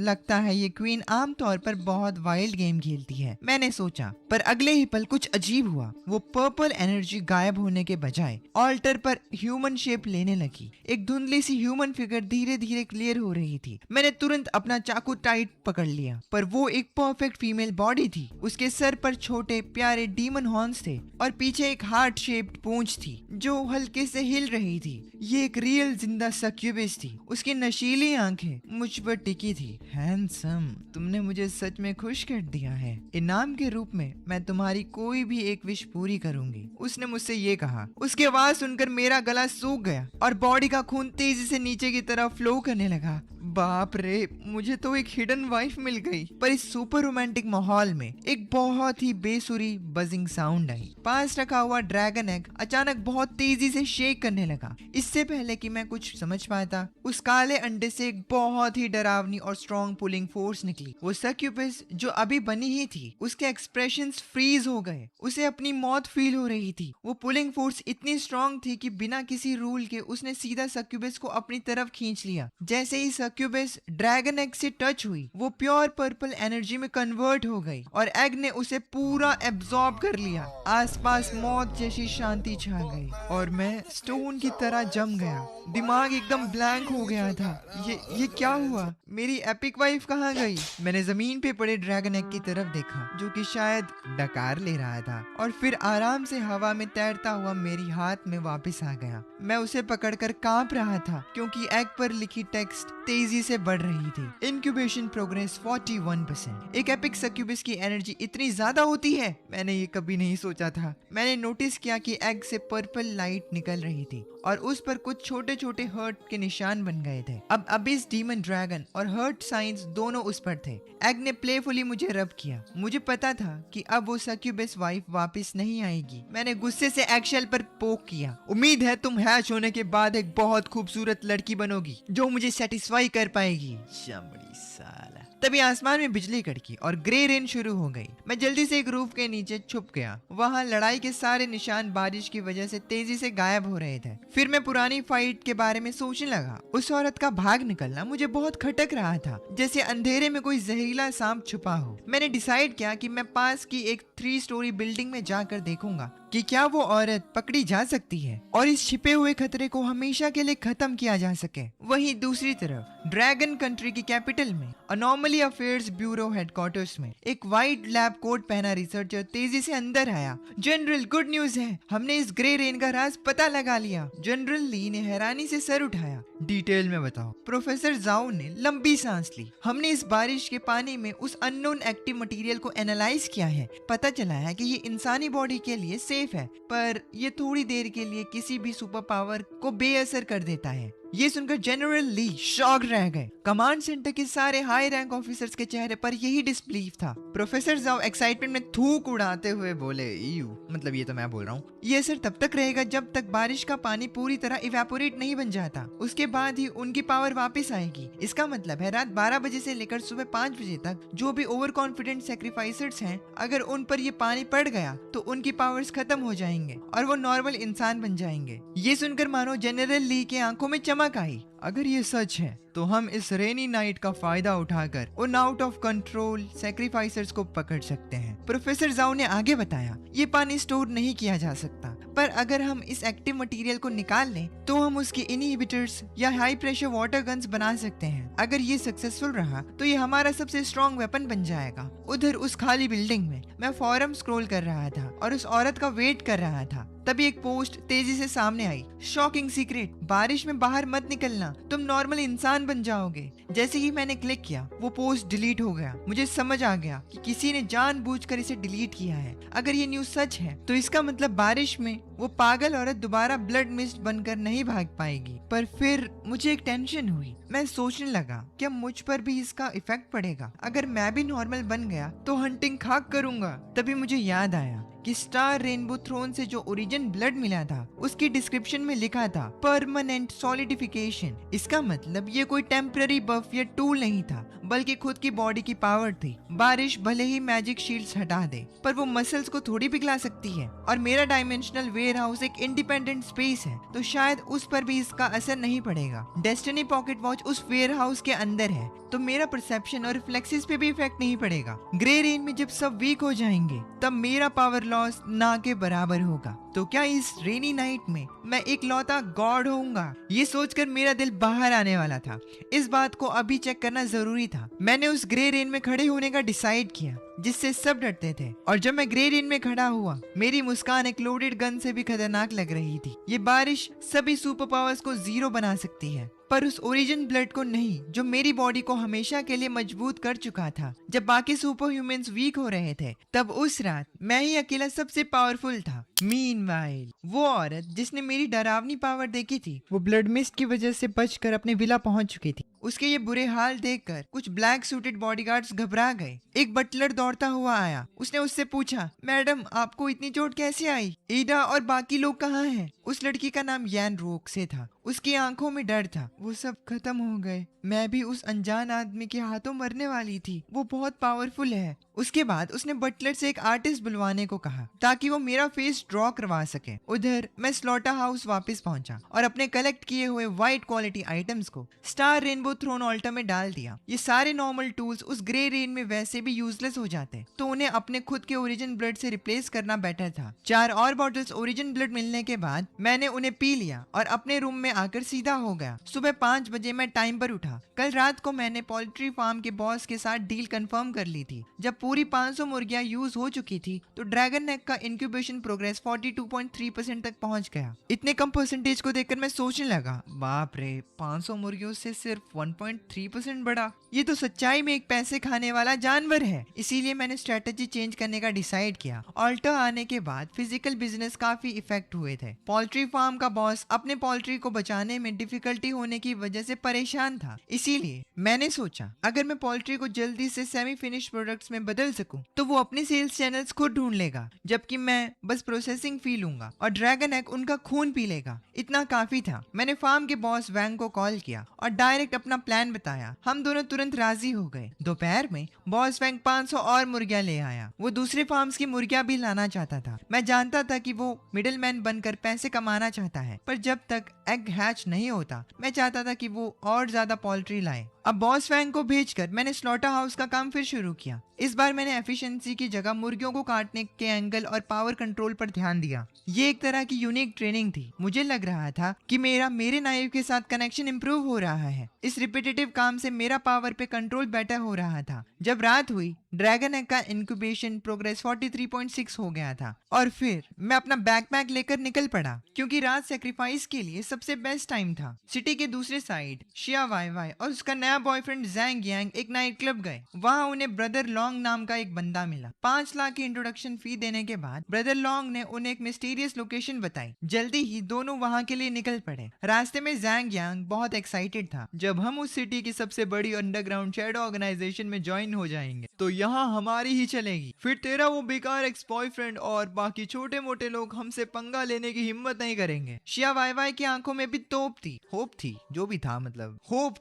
लगता है ये क्वीन आमतौर पर बहुत वाइल्ड गेम खेलती है, मैंने सोचा। पर अगले ही पल कुछ अजीब हुआ। वो पर्पल एनर्जी गायब होने के बजाय ऑल्टर पर ह्यूमन शेप लेने लगी। एक धुंधली सी ह्यूमन फिगर धीरे धीरे क्लियर हो रही थी। मैंने तुरंत अपना चाकू टाइट पकड़ लिया, पर वो एक परफेक्ट फीमेल बॉडी थी। उसके सर पर छोटे प्यारे डीमन हॉर्न्स थे और पीछे एक हार्ट शेप्ड पूंछ थी जो हल्के से हिल रही थी। ये एक रियल जिंदा सक्यूबस थी। उसकी नशीली आंखें मुझ पर टिकी थी। हैंडसम, तुमने मुझे सच में खुश कर दिया है। इनाम के रूप में मैं तुम्हारी कोई भी एक विश पूरी करूंगी, उसने मुझसे ये कहा। उसकी आवाज सुनकर मेरा गला सूख गया और बॉडी का खून तेजी से नीचे की तरफ फ्लो करने लगा। बाप रे, मुझे तो एक हिडन वाइफ मिल गई। पर इस सुपर रोमांटिक माहौल में एक बहुत ही बेसुरी बजिंग साउंड आई। पास रखा हुआ ड्रैगन एग अचानक बहुत तेजी से शेक करने लगा। इससे पहले कि मैं कुछ समझ पाता, उस काले अंडे से एक बहुत ही डरावनी और स्ट्रॉन्ग पुलिंग फोर्स निकली। वो सक्यूबस जो अभी बनी ही थी, उसके एक्सप्रेशंस फ्रीज हो गए। उसे अपनी मौत फील हो रही थी। वो पुलिंग फोर्स इतनी स्ट्रॉन्ग थी कि बिना किसी रूल के उसने सीधा सक्यूबस को अपनी तरफ खींच लिया। जैसे ही सक्यूबस ड्रैगन एग से टच हुई, वो प्योर पर्पल एनर्जी में कन्वर्ट हो गई और एग ने उसे पूरा एब्जॉर्ब कर लिया। आसपास मौत जैसी शांति छा गई और मैं स्टोन की तरह जम गया। दिमाग एकदम ब्लैंक हो गया था। ये क्या हुआ? मेरी एपिक वाइफ कहाँ गई? मैंने जमीन पे पड़े ड्रैगन एग की तरफ देखा जो कि शायद डकार ले रहा था और फिर आराम से हवा में तैरता हुआ मेरी हाथ में वापस आ गया। मैं उसे पकड़कर कांप रहा था क्योंकि एग पर लिखी टेक्स्ट तेजी से बढ़ रही थी। Incubation progress 41%। एक एपिक सक्यूबस की एनर्जी इतनी ज्यादा होती है, मैंने ये कभी नहीं सोचा था। मैंने नोटिस किया कि एग से पर्पल लाइट निकल रही थी और उस पर कुछ छोटे छोटे हर्ट के निशान बन गए थे। अब अबिस डीमन ड्रैगन और हर्ट साइंस दोनों उस पर थे। एग ने प्लेफुली मुझे रब किया। मुझे पता था कि अब वो सक्यूबस वाइफ वापस नहीं आएगी। मैंने गुस्से से एगशेल पर पोक किया। उम्मीद है तुम हैच होने के बाद एक बहुत खूबसूरत लड़की बनोगी जो मुझे सेटिस्फाई कर पाएगी। चमड़ी साला। तभी आसमान में बिजली कड़की और ग्रे रेन शुरू हो गई। मैं जल्दी से एक रूफ के नीचे छुप गया। वहाँ लड़ाई के सारे निशान बारिश की वजह से तेजी से गायब हो रहे थे। फिर मैं पुरानी फाइट के बारे में सोचने लगा। उस औरत का भाग निकलना मुझे बहुत खटक रहा था, जैसे अंधेरे में कोई जहरीला सांप छुपा हो। मैंने डिसाइड किया कि मैं पास की एक 3 स्टोरी बिल्डिंग में जाकर देखूंगा कि क्या वो औरत पकड़ी जा सकती है और इस छिपे हुए खतरे को हमेशा के लिए खत्म किया जा सके। वहीं दूसरी तरफ ड्रैगन कंट्री की कैपिटल में अनॉमली अफेयर्स ब्यूरो हेडक्वार्टर्स में एक व्हाइट लैब कोट पहना रिसर्चर तेजी से अंदर आया। जनरल, गुड न्यूज है, हमने इस ग्रे रेन का राज पता लगा लिया। जनरल ली ने हैरानी से सर उठाया। डिटेल में बताओ। प्रोफेसर जाओ ने लंबी सांस ली। हमने इस बारिश के पानी में उस अननोन एक्टिव मटेरियल को एनालाइज किया है। पता चला है कि ये इंसानी बॉडी के लिए सेफ है, पर ये थोड़ी देर के लिए किसी भी सुपर पावर को बेअसर कर देता है। ये सुनकर जनरल ली शॉक रह गए। कमांड सेंटर के सारे हाई रैंक ऑफिसर्स के चेहरे पर यही डिसबिलीफ था। प्रोफेसर जाओ एक्साइटमेंट में थूक उड़ाते हुए बोले, यू मतलब ये तो मैं बोल रहा हूँ, ये असर तब तक रहेगा जब तक बारिश का पानी पूरी तरह इवेपोरेट नहीं बन जाता। उसके बाद ही उनकी पावर वापस आएगी। इसका मतलब है रात 12 बजे से लेकर सुबह 5 बजे तक जो भी ओवर कॉन्फिडेंट सैक्रिफाइसर्स हैं, अगर उन पर ये पानी पड़ गया तो उनकी पावर्स खत्म हो जाएंगे और वो नॉर्मल इंसान बन जाएंगे। ये सुनकर मानो जनरल ली के आंखों में चमक आई। अगर ये सच है तो हम इस रेनी नाइट का फायदा उठाकर उन आउट ऑफ कंट्रोल सैक्रिफाइसर्स को पकड़ सकते हैं। प्रोफेसर जाओ ने आगे बताया, ये पानी स्टोर नहीं किया जा सकता, पर अगर हम इस एक्टिव मटेरियल को निकाल लें तो हम उसके इनहिबिटर्स या हाई प्रेशर वाटर गन्स बना सकते हैं। अगर ये सक्सेसफुल रहा तो ये हमारा सबसे स्ट्रॉन्ग वेपन बन जाएगा। उधर उस खाली बिल्डिंग में मैं फोरम स्क्रॉल कर रहा था और उस औरत का वेट कर रहा था। तभी एक पोस्ट तेजी से सामने आई। शॉकिंग सीक्रेट, बारिश में बाहर मत निकलना, तुम नॉर्मल इंसान बन जाओगे। जैसे ही मैंने क्लिक किया वो पोस्ट डिलीट हो गया। मुझे समझ आ गया कि किसी ने जानबूझकर इसे डिलीट किया है। अगर ये न्यूज सच है तो इसका मतलब बारिश में वो पागल औरत दोबारा ब्लड मिस्ट बनकर नहीं भाग पाएगी। पर फिर मुझे एक टेंशन हुई। मैं सोचने लगा क्या मुझ पर भी इसका इफेक्ट पड़ेगा। अगर मैं भी नॉर्मल बन गया तो हंटिंग खाक करूंगा। तभी मुझे याद आया कि स्टार रेनबो थ्रोन से जो ओरिजिन ब्लड मिला था उसकी डिस्क्रिप्शन में लिखा था परमानेंट सॉलिडिफिकेशन। इसका मतलब ये कोई टेम्पररी बफ या टूल नहीं था, बल्कि खुद की बॉडी की पावर थी। बारिश भले ही मैजिक शील्ड्स हटा दे, पर वो मसल्स को थोड़ी पिघला सकती है। और मेरा डायमेंशनल वेयर हाउस एक इंडिपेंडेंट स्पेस है, तो शायद उस पर भी इसका असर नहीं पड़ेगा। डेस्टिनी पॉकेट वॉच उस वेयर हाउस के अंदर है, तो मेरा परसेप्शन और रिफ्लेक्सेस पे भी इफेक्ट नहीं पड़ेगा। ग्रे रेन में जब सब वीक हो जाएंगे तब मेरा पावर लॉस ना के बराबर होगा। तो क्या इस रेनी नाइट में मैं एक लौता गॉड होऊंगा? ये सोचकर मेरा दिल बाहर आने वाला था। इस बात को अभी चेक करना जरूरी था। मैंने उस ग्रे रेन में खड़े होने का डिसाइड किया जिससे सब डरते थे। और जब मैं ग्रे रेन में खड़ा हुआ, मेरी मुस्कान एक लोडेड गन से भी खतरनाक लग रही थी। ये बारिश सभी सुपर पावर्स को जीरो बना सकती है, पर उस ओरिजिन ब्लड को नहीं, जो मेरी बॉडी को हमेशा के लिए मजबूत कर चुका था। जब बाकी सुपर ह्यूमंस वीक हो रहे थे, तब उस रात मैं ही अकेला सबसे पावरफुल था। मीनवाइल वो औरत जिसने मेरी डरावनी पावर देखी थी, वो ब्लड मिस्ट की वजह से बचकर अपने विला पहुंच चुकी थी। उसके ये बुरे हाल देखकर कुछ ब्लैक सूटेड बॉडीगार्ड्स घबरा गए। एक बटलर दौड़ता हुआ आया। उसने उससे पूछा, मैडम आपको इतनी चोट कैसे आई? ईडा और बाकी लोग कहाँ हैं? उस लड़की का नाम यान रोक से था। उसकी आंखों में डर था। वो सब खत्म हो गए। मैं भी उस अनजान आदमी के हाथों मरने वाली थी। वो बहुत पावरफुल है। उसके बाद उसने बटलर से एक आर्टिस्ट बुलवाने को कहा ताकि वो मेरा फेस ड्रॉ करवा सके। उधर मैं स्लॉटर हाउस वापस पहुंचा और अपने कलेक्ट किए हुए वाइट क्वालिटी आइटम्स को स्टार रेनबो थ्रोन ऑल्टर में डाल दिया। ये सारे नॉर्मल टूल्स उस ग्रे रेन में वैसे भी यूजलेस हो जाते, तो उन्हें अपने खुद के ओरिजिन ब्लड से रिप्लेस करना बेटर था। 4 और बॉटल्स ओरिजिन ब्लड मिलने के बाद मैंने उन्हें पी लिया और अपने रूम में आकर सीधा हो गया। सुबह 5 बजे मैं टाइम पर उठा। कल रात को मैंने पोल्ट्री फार्म के बॉस के साथ डील कंफर्म कर ली थी। जब पूरी 500 मुर्गियां यूज हो चुकी थी तो ड्रैगन नेक का इंक्यूबेशन प्रोग्रेस 42.3% तक पहुंच गया। इतने कम परसेंटेज को देखकर मैं सोचने लगा, बाप रे, 500 मुर्गियों से सिर्फ 1.3% बढ़ा। ये तो सच्चाई में एक पैसे खाने वाला जानवर है। इसीलिए मैंने स्ट्रेटेजी चेंज करने का डिसाइड किया। ऑल्टर आने के बाद फिजिकल बिजनेस काफी इफेक्ट हुए थे। पोल्ट्री फार्म का बॉस अपने पोल्ट्री को बचाने में डिफिकल्टी होने की वजह से परेशान था। इसीलिए मैंने सोचा अगर मैं पोल्ट्री को जल्दी से सेमी फिनिश प्रोडक्ट्स में बदल सकूं तो वो अपने सेल्स चैनल्स खुद ढूंढ लेगा, जबकि मैं बस प्रोसेसिंग फी लूंगा और ड्रैगन एग उनका खून पी लेगा। इतना काफी था। मैंने फार्म के बॉस वैंग को कॉल किया और डायरेक्ट अपना प्लान बताया। हम दोनों तुरंत राजी हो गए। दोपहर में बॉस वैंग 500 और मुर्गियां ले आया। वो दूसरे फार्म्स की मुर्गियां भी लाना चाहता था। मैं जानता था कि वो मिडिलमैन बनकर पैसे कमाना चाहता है, पर जब तक एग हैच नहीं होता मैं चाहता था कि वो और ज्यादा पोल्ट्री लाए। अब बॉस वैंग को भेजकर मैंने स्लॉटर हाउस का काम फिर शुरू किया। इस बार मैंने एफिशिएंसी की जगह मुर्गियों को काटने के एंगल और पावर कंट्रोल पर ध्यान दिया। ये एक तरह की यूनिक ट्रेनिंग थी। मुझे लग रहा था कि मेरे नाइफ के साथ कनेक्शन इंप्रूव हो रहा है। इस रिपीटेटिव काम से मेरा पावर पे कंट्रोल बेटर हो रहा था। जब रात हुई ड्रैगन एग का इंक्यूबेशन प्रोग्रेस 43.6 हो गया था और फिर मैं अपना बैकपैक लेकर निकल पड़ा क्योंकि रात सेक्रीफाइस के लिए सबसे बेस्ट टाइम था। सिटी के दूसरे साइड शिया वाई वाई और उसका नया बॉयफ्रेंड जैंग यांग एक नाइट क्लब गए। वहाँ उन्हें ब्रदर लॉन्ग नाम का एक बंदा मिला। 5 लाख की इंट्रोडक्शन फी देने के बाद ब्रदर लॉन्ग ने उन्हें एक मिस्टीरियस लोकेशन बताई। जल्दी ही दोनों वहाँ के लिए निकल पड़े। रास्ते में जैंग यांग बहुत एक्साइटेड था, जब हम उस सिटी की सबसे बड़ी अंडरग्राउंड शैडो ऑर्गेनाइजेशन में ज्वाइन हो जाएंगे तो यहाँ हमारी ही चलेगी। फिर तेरा वो बेकार एक्स बॉयफ्रेंड और बाकी छोटे मोटे लोग हमसे पंगा लेने की हिम्मत नहीं करेंगे। शिया वाई वाई की आंखों में भी होप थी, जो भी था, मतलब होप,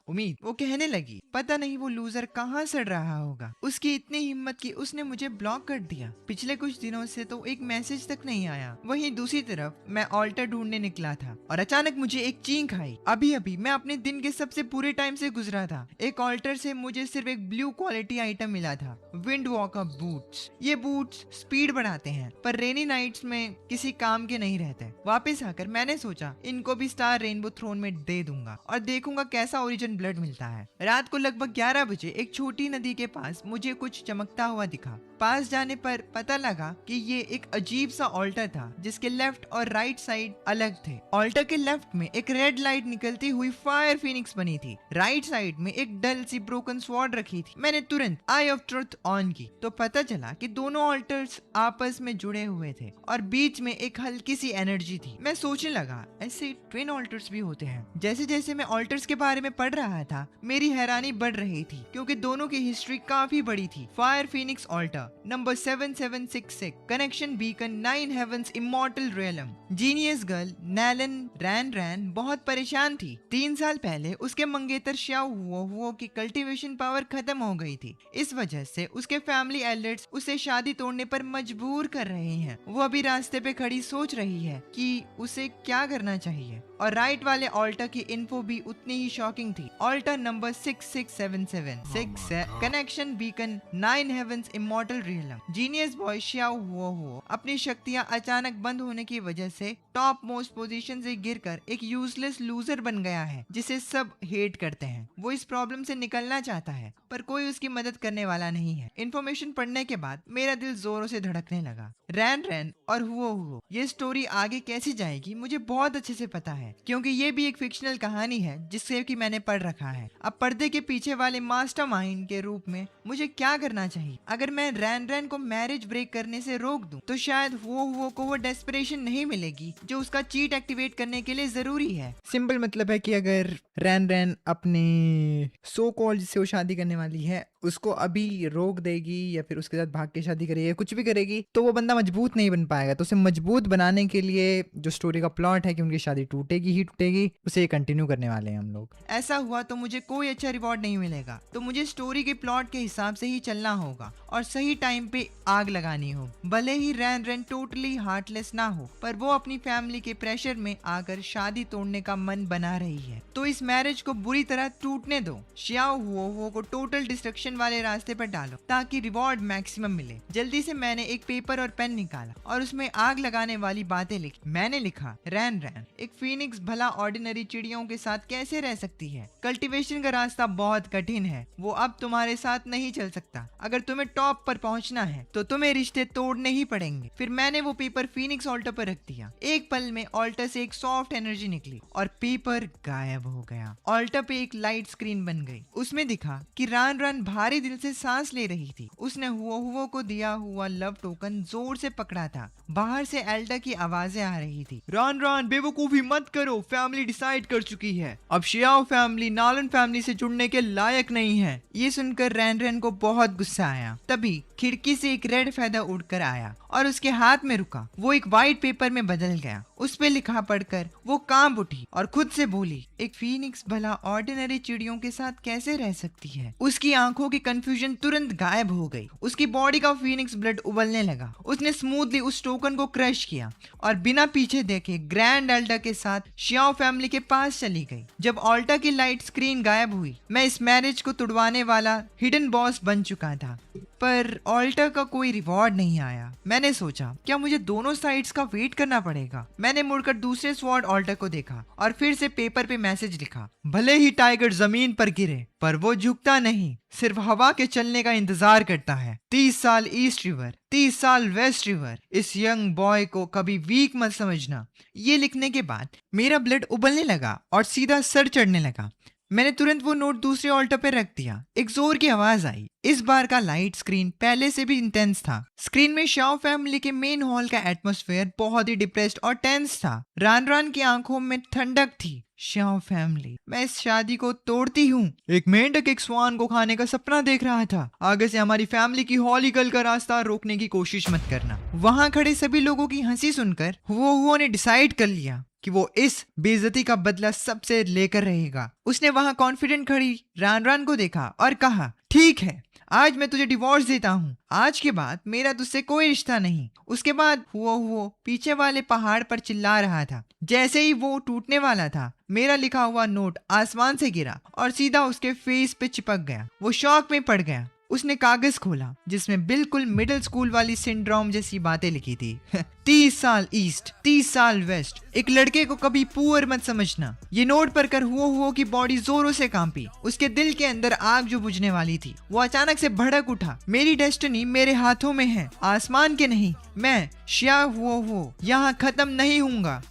उम्मीद। वो कहने लगी, पता नहीं वो लूजर कहाँ सड़ रहा होगा, उसकी इतनी हिम्मत की उसने मुझे ब्लॉक कर दिया। पिछले कुछ दिनों से तो एक मैसेज तक नहीं आया। वहीं दूसरी तरफ मैं ऑल्टर ढूंढने निकला था और अचानक मुझे एक चीख आई। अभी मैं अपने दिन के सबसे बुरे टाइम से गुजरा था। एक ऑल्टर से मुझे सिर्फ एक ब्लू क्वालिटी आइटम मिला था, विंड वॉकर बूट्स। ये बूट्स स्पीड बढ़ाते हैं पर रेनी नाइट्स में किसी काम के नहीं रहते। वापस आकर मैंने सोचा इनको भी स्टार रेनबो थ्रोन में दे दूंगा और देखूंगा कैसा ओरिजिन ब्लड मिलता है। रात को लगभग 11 बजे एक छोटी नदी के पास मुझे कुछ चमकता हुआ दिखा। पास जाने पर पता लगा कि ये एक अजीब सा ऑल्टर था जिसके लेफ्ट और राइट साइड अलग थे। ऑल्टर के लेफ्ट में एक रेड लाइट निकलती हुई फायर फिनिक्स बनी थी। राइट साइड में एक डल सी ब्रोकन स्वॉर्ड रखी थी। मैंने तुरंत आई ऑफ ट्रुथ ऑन की तो पता चला कि दोनों ऑल्टर्स आपस में जुड़े हुए थे और बीच में एक हल्की सी एनर्जी थी। मैं सोचने लगा ऐसे ट्विन ऑल्टर्स भी होते हैं। जैसे जैसे मैं ऑल्टर्स के बारे में पढ़ रहा था मेरी हैरानी बढ़ रही थी क्योंकि दोनों की हिस्ट्री काफी बड़ी थी। Fire phoenix alter number 7766 connection beacon 9 heavens immortal realm. Genius girl Nalan Ran बहुत परेशान थी। 3 साल पहले उसके मंगेतर श्याओ हुओ की कल्टीवेशन पावर खत्म हो गई थी। इस वजह से उसके फैमिली एल्डर्स उसे शादी तोड़ने पर मजबूर कर रहे हैं। वो अभी रास्ते पे खड़ी सोच रही है कि उसे क्या करना चाहिए। और राइट वाले ऑल्टर की इन्फो भी उतनी ही शॉकिंग थी। Alter number 66776 connection beacon 9 heavens immortal realm. Genius boy Xiao Huo अपनी शक्तियां अचानक बंद होने की वजह से टॉप मोस्ट पोजीशन से गिरकर एक यूजलेस लूजर बन गया है जिसे सब हेट करते हैं। वो इस प्रॉब्लम से निकलना चाहता है पर कोई उसकी मदद करने वाला नहीं है। इन्फॉर्मेशन पढ़ने के बाद मेरा दिल जोरों से धड़कने लगा। रैन और हुओ ये स्टोरी आगे कैसी जाएगी मुझे बहुत अच्छे से पता है क्योंकि ये भी एक फिक्शनल कहानी है जिससे कि मैंने पढ़ रखा है। अब पर्दे के पीछे वाले मास्टरमाइंड के रूप में मुझे क्या करना चाहिए? अगर मैं रैन को मैरिज ब्रेक करने से रोक दूं तो शायद हुओ को वो डेस्परेशन नहीं मिलेगी जो उसका चीट एक्टिवेट करने के लिए जरूरी है। सिंपल मतलब है कि अगर रैन अपने सो कॉल जिससे वो शादी करने वाली है उसको अभी रोक देगी या फिर उसके साथ भाग के शादी करेगी या कुछ भी करेगी तो वो बंदा मजबूत नहीं बन पाएगा। तो उसे मजबूत बनाने के लिए जो स्टोरी का प्लॉट है कि उनकी शादी टूटेगी ही टूटेगी, उसे कंटिन्यू करने वाले हैं हम लोग। ऐसा हुआ तो मुझे कोई अच्छा रिवॉर्ड नहीं मिलेगा तो मुझे स्टोरी के प्लॉट के हिसाब से ही चलना होगा और सही टाइम पे आग लगानी हो। भले ही रैन टोटली हार्टलेस ना हो पर वो अपनी फैमिली के प्रेशर में आकर शादी तोड़ने का मन बना रही है तो इस मैरिज को बुरी तरह टूटने दो। श्याओ हुओ को टोटल डिस्ट्रक्शन वाले रास्ते पर डालो ताकि रिवॉर्ड मैक्सिमम मिले। जल्दी से मैंने एक पेपर और पेन निकाला और उसमें आग लगाने वाली बातें लिखी। मैंने लिखा रैन एक फीनिक्स भला ऑर्डिनरी चिड़ियों के साथ कैसे रह सकती है? कल्टीवेशन का रास्ता बहुत कठिन है, वो अब तुम्हारे साथ नहीं चल सकता। अगर तुम्हें टॉप पर पहुंचना है तो तुम्हें रिश्ते तोड़ने ही पड़ेंगे। फिर मैंने वो पेपर फीनिक्स ऑल्टर पर रख दिया। एक पल में ऑल्टर से एक सॉफ्ट एनर्जी निकली और पेपर गायब हो गया। ऑल्टर पे एक लाइट स्क्रीन बन गई। उसमें दिखा कि रैन भारी दिल से सांस ले रही थी। उसने हुओ को दिया हुआ लव टोकन जोर से पकड़ा था। बाहर से एल्डा की आवाजें आ रही थी। रॉन बेवकूफी मत करो, फैमिली डिसाइड कर चुकी है। अब शियाओ फैमिली नालन फैमिली से जुड़ने के लायक नहीं है। ये सुनकर रैन को बहुत गुस्सा आया। तभी खिड़की से एक रेड फेदर उड़कर आया और उसके हाथ में रुका। वो एक व्हाइट पेपर में बदल गया। उस पे लिखा पढ़कर वो कांप उठी और खुद से बोली, एक फीनिक्स भला ऑर्डिनरी चिड़ियों के साथ कैसे रह सकती है? उसकी आंखों की कंफ्यूजन तुरंत गायब हो गई। उसकी बॉडी का फीनिक्स ब्लड उबलने लगा। उसने स्मूथली उस टोकन को क्रश किया और बिना पीछे देखे ग्रैंड एल्डा के साथ शियाओ फैमिली के पास चली गई। जब ऑल्टा की लाइट स्क्रीन गायब हुई मैं इस मैरिज को तुड़वाने वाला हिडन बॉस बन चुका था पर ऑल्टा का कोई रिवॉर्ड नहीं आया। मैंने सोचा क्या मुझे दोनों साइड्स का वेट करना पड़ेगा? मैंने मुड़कर दूसरे स्वॉर्ड ऑल्टर को देखा और फिर से पेपर पे मैसेज लिखा, भले ही टाइगर जमीन पर गिरे पर वो झुकता नहीं, सिर्फ हवा के चलने का इंतजार करता है। 30 साल ईस्ट रिवर, 30 साल वेस्ट रिवर। इस यंग बॉय को कभी वीक मत समझना। ये लिखने के बाद मेरा ब्लड उबलने लगा और सीधा सर चढ़ने लगा। मैंने तुरंत वो नोट दूसरे ऑल्टर पे रख दिया। एक जोर की आवाज आई। इस बार का लाइट स्क्रीन पहले से भी इंटेंस था। स्क्रीन में शाओ फैमिली के मेन हॉल का एटमॉस्फेयर बहुत ही डिप्रेस्ड और टेंस था। रान रान की आंखों में ठंडक थी। शाओ फैमिली, मैं इस शादी को तोड़ती हूँ। एक मेंढक एक स्वान को खाने का सपना देख रहा था। आगे से हमारी फैमिली की हॉलीगल का रास्ता रोकने की कोशिश मत करना। वहाँ खड़े सभी लोगों की हंसी सुनकर हुओ ने डिसाइड कर लिया कि वो इस बेइज्जती का बदला सबसे लेकर रहेगा। उसने वहां कॉन्फिडेंट खड़ी रान रान को देखा और कहा, ठीक है, आज मैं तुझे डिवोर्स देता हूँ। आज के बाद मेरा तुझसे कोई रिश्ता नहीं। उसके बाद हुओ पीछे वाले पहाड़ पर चिल्ला रहा था। जैसे ही वो टूटने वाला था, मेरा लिखा हुआ नोट आसमान से गिरा और सीधा उसके फेस पे चिपक गया। वो शॉक में पड़ गया। उसने कागज खोला जिसमें बिल्कुल मिडिल स्कूल वाली सिंड्रोम जैसी बातें लिखी थी। 30 साल ईस्ट, 30 साल वेस्ट। एक लड़के को कभी पुअर मत समझना। ये नोट पढ़कर हुओ की बॉडी जोरों से कांपी। उसके दिल के अंदर आग जो बुझने वाली थी वो अचानक से भड़क उठा। मेरी डेस्टिनी मेरे हाथों में है, आसमान के नहीं। मैं शिया हुओ यहाँ खत्म नहीं हूँगा।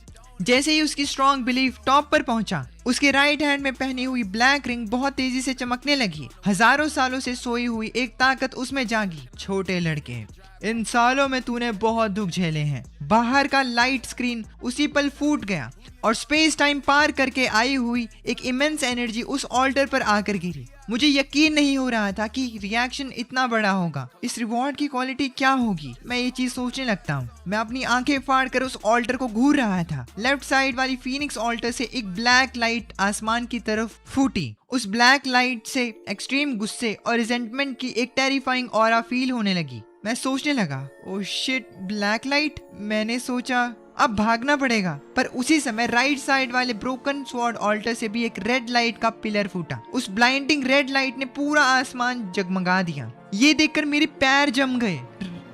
जैसे ही उसकी स्ट्रॉन्ग बिलीफ टॉप पर पहुंचा, उसके राइट हैंड में पहनी हुई ब्लैक रिंग बहुत तेजी से चमकने लगी। हजारों सालों से सोई हुई एक ताकत उसमें जागी। छोटे लड़के, इन सालों में तूने बहुत दुख झेले हैं। बाहर का लाइट स्क्रीन उसी पल फूट गया और स्पेस टाइम पार करके आई हुई एक इमेंस एनर्जी उस ऑल्टर पर आकर गिरी। मुझे यकीन नहीं हो रहा था कि रिएक्शन इतना बड़ा होगा। इस रिवॉर्ड की क्वालिटी क्या होगी, मैं ये चीज सोचने लगता हूँ। मैं अपनी आंखें फाड़ कर उस ऑल्टर को घूर रहा था। लेफ्ट साइड वाली फीनिक्स ऑल्टर से एक ब्लैक लाइट आसमान की तरफ फूटी। उस ब्लैक लाइट से एक्सट्रीम गुस्से और रिजेंटमेंट की एक टेरिफाइंग ऑरा फील होने लगी। मैं सोचने लगा, ओह शिट, ब्लैक लाइट। मैंने सोचा अब भागना पड़ेगा, पर उसी समय राइट साइड वाले ब्रोकन स्वॉर्ड ऑल्टर से भी एक रेड लाइट का पिलर फूटा। उस ब्लाइंडिंग रेड लाइट ने पूरा आसमान जगमगा दिया। ये देखकर मेरे पैर जम गए।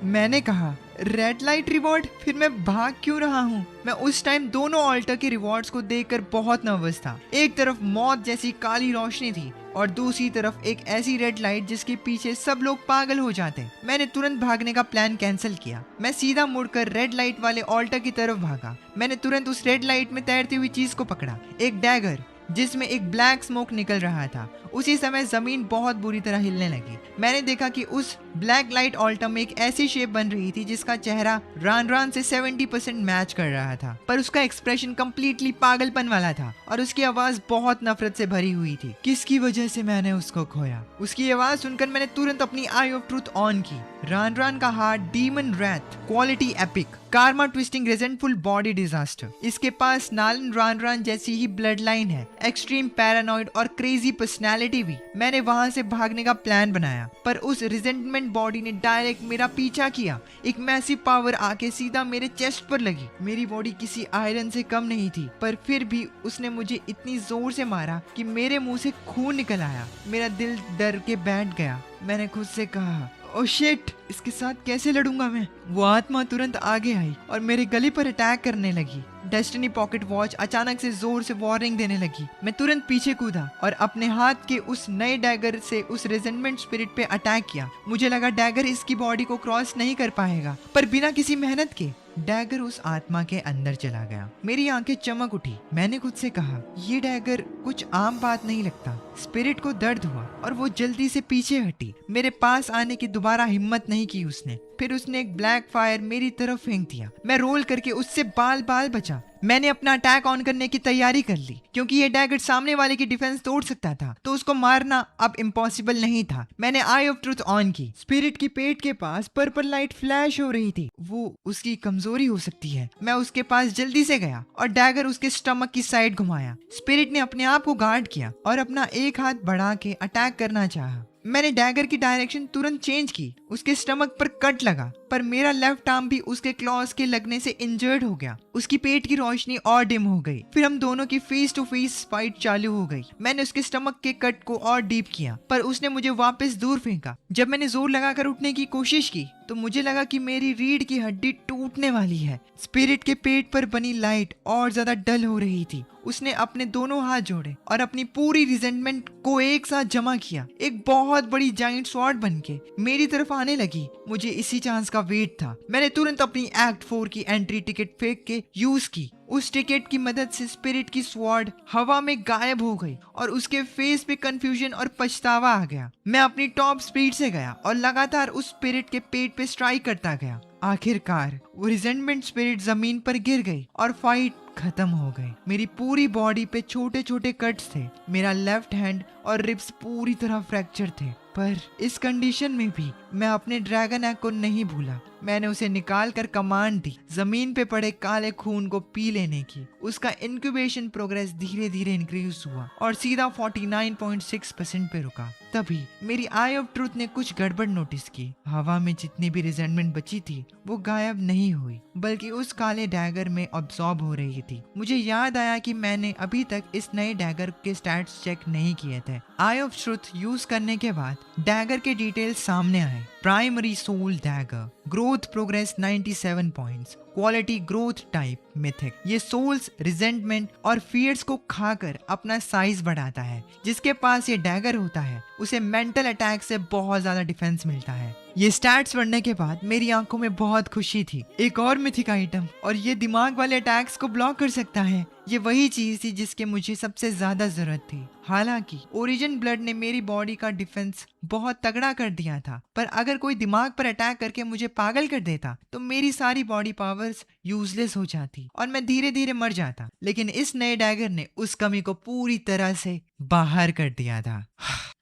मैंने कहा, रेड लाइट रिवॉर्ड, फिर मैं भाग क्यों रहा हूँ? मैं उस टाइम दोनों ऑल्टर के रिवॉर्ड्स को देखकर बहुत नर्वस था। एक तरफ मौत जैसी काली रोशनी थी और दूसरी तरफ एक ऐसी रेड लाइट जिसके पीछे सब लोग पागल हो जाते। मैंने तुरंत भागने का प्लान कैंसिल किया। मैं सीधा मुड़कर रेड लाइट वाले ऑल्टर की तरफ भागा। मैंने तुरंत उस रेड लाइट में तैरती हुई चीज को पकड़ा, एक डैगर जिसमें एक ब्लैक स्मोक निकल रहा था। उसी समय जमीन बहुत बुरी तरह हिलने लगी। मैंने देखा कि उस ब्लैक लाइट ऑल्टर में एक ऐसी शेप बन रही थी जिसका चेहरा रान रान से 70% मैच कर रहा था, पर उसका एक्सप्रेशन कंप्लीटली पागलपन वाला था और उसकी आवाज बहुत नफरत से भरी हुई थी। किसकी वजह से मैंने उसको खोया? उसकी आवाज सुनकर मैंने तुरंत अपनी आई ऑफ ट्रूथ ऑन की। रान रान का heart demon wraith, quality epic, karma twisting resentful body disaster. इसके पास नालन रान रान जैसी ही ब्लड लाइन है, एक्सट्रीम पैरानॉइड और क्रेजी पर्सनैलिटी भी। मैंने वहां से भागने का प्लान बनाया, पर उस रिजेंटमेंट बॉडी ने डायरेक्ट मेरा पीछा किया। एक मैसिव पावर आके सीधा मेरे चेस्ट पर लगी। मेरी बॉडी किसी आयरन से कम नहीं थी, पर फिर भी उसने मुझे इतनी जोर से मारा कि मेरे मुंह से खून निकल आया। मेरा दिल डर के बैठ गया। मैंने खुद से कहा, ओह शिट, इसके साथ कैसे लड़ूंगा मैं? वो आत्मा तुरंत आगे आई और मेरे गले पर अटैक करने लगी। डेस्टिनी पॉकेट वॉच अचानक से जोर से वार्निंग देने लगी। मैं तुरंत पीछे कूदा और अपने हाथ के उस नए डैगर से उस रेजेंटमेंट स्पिरिट पे अटैक किया। मुझे लगा डैगर इसकी बॉडी को क्रॉस नहीं कर पाएगा, पर बिना किसी मेहनत के डैगर उस आत्मा के अंदर चला गया। मेरी आंखें चमक उठी। मैंने खुद से कहा, ये डैगर कुछ आम बात नहीं लगता। स्पिरिट को दर्द हुआ और वो जल्दी से पीछे हटी। मेरे पास आने की दोबारा हिम्मत नहीं की उसने। फिर उसने एक ब्लैक फायर मेरी तरफ फेंक दिया। मैं रोल करके उससे बाल बाल बचा। मैंने अपना अटैक ऑन करने की तैयारी कर ली, क्योंकि ये डैगर सामने वाले की डिफेंस तोड़ सकता था, तो उसको मारना अब इम्पॉसिबल नहीं था। मैंने आई ऑफ ट्रूथ ऑन की। स्पिरिट की पेट के पास पर्पल लाइट फ्लैश हो रही थी। वो उसकी कमजोरी हो सकती है। मैं उसके पास जल्दी से गया और डैगर उसके स्टमक की साइड घुमाया। स्पिरिट ने अपने आप को गार्ड किया और अपना एक हाथ बढ़ा के अटैक करना चाहा। मैंने डैगर की डायरेक्शन तुरंत चेंज की। उसके स्टमक पर कट लगा, पर मेरा लेफ्ट आर्म भी उसके क्लॉज के लगने से इंजर्ड हो गया। उसकी पेट की रोशनी और डिम हो गई। फिर हम दोनों की फेस टू फेस फाइट चालू हो गई। मैंने उसके स्टमक के कट को और डीप किया, पर उसने मुझे वापस दूर फेंका। जब मैंने जोर लगाकर उठने की कोशिश की, तो मुझे लगा कि मेरी रीढ़ की हड्डी टूटने वाली है। स्पिरिट के पेट पर बनी लाइट और ज्यादा डल हो रही थी। उसने अपने दोनों हाथ जोड़े और अपनी पूरी रिजेंटमेंट को एक साथ जमा किया। एक बहुत बड़ी जाइंट स्वॉर्ड बनके मेरी तरफ आने लगी। मुझे इसी चांस का वेट था। मैंने तुरंत अपनी एक्ट 4 की एंट्री टिकट फेंक के यूज की। उस टिकट की मदद से स्पिरिट की स्वॉर्ड हवा में गायब हो गई और उसके फेस पे कंफ्यूजन और पछतावा आ गया। मैं अपनी टॉप स्पीड से गया और लगातार उस स्पिरिट के पेट पे स्ट्राइक करता गया। आखिरकार वो रिजेंटमेंट स्पिरिट जमीन पर गिर गई और फाइट खत्म हो गई। मेरी पूरी बॉडी पे छोटे छोटे कट्स थे। मेरा लेफ्ट हैंड और रिब्स पूरी तरह फ्रैक्चर थे। पर इस कंडीशन में भी मैं अपने ड्रैगन एग को नहीं भूला। मैंने उसे निकाल कर कमांड दी जमीन पे पड़े काले खून को पी लेने की। उसका इंक्यूबेशन प्रोग्रेस धीरे धीरे इंक्रीज हुआ और सीधा 49.6% पे रुका। तभी मेरी आई ऑफ ट्रूथ ने कुछ गड़बड़ नोटिस की। हवा में जितनी भी रिजेंटमेंट बची थी वो गायब नहीं हुई, बल्कि उस काले डैगर में अब्सॉर्ब हो रही थी। मुझे याद आया कि मैंने अभी तक इस नए डैगर के स्टैट्स चेक नहीं किए थे। आई ऑफ ट्रूथ यूज करने के बाद डैगर के डिटेल्स सामने आए। Primary soul dagger, growth progress 97 points, quality growth type mythic. ये सोल्स रिजेंटमेंट और फियर्स को खाकर अपना साइज बढ़ाता है। जिसके पास ये डैगर होता है उसे मेंटल अटैक से बहुत ज्यादा डिफेंस मिलता है। ये स्टैट्स बढ़ने के बाद मेरी आंखों में बहुत खुशी थी। एक और मिथिक आइटम, और ये दिमाग वाले अटैक्स को ब्लॉक कर सकता है। ये वही चीज थी जिसके मुझे सबसे ज्यादा जरूरत थी। हालांकि ओरिजिन ब्लड ने मेरी बॉडी का डिफेंस बहुत तगड़ा कर दिया था, पर अगर कोई दिमाग पर अटैक करके मुझे पागल कर देता तो मेरी सारी बॉडी पावर्स यूजलेस हो जाती और मैं धीरे धीरे मर जाता। लेकिन इस नए डैगर ने उस कमी को पूरी तरह से बाहर कर दिया था।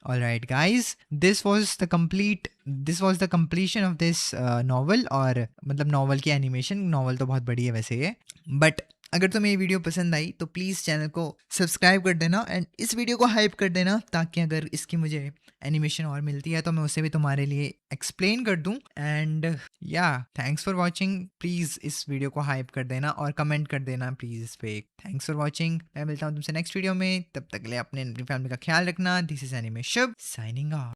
Alright guys, this was the completion of this novel। और मतलब नॉवल की एनिमेशन, नॉवल तो बहुत बड़ी है वैसे ये, बट अगर तुम्हें ये वीडियो पसंद आई तो प्लीज़ चैनल को सब्सक्राइब कर देना एंड इस वीडियो को हाइप कर देना, ताकि अगर इसकी मुझे एनिमेशन और मिलती है तो मैं उसे भी तुम्हारे लिए एक्सप्लेन कर दूं। एंड या थैंक्स फॉर वॉचिंग। प्लीज़ इस वीडियो को हाइप कर देना और कमेंट कर देना प्लीज़ इस पे। Thanks for watching. मैं मिलता हूँ तुमसे नेक्स्ट वीडियो में। तब तक के लिए अपने फैमिली का ख्याल रखना। This is anime Shubh signing off.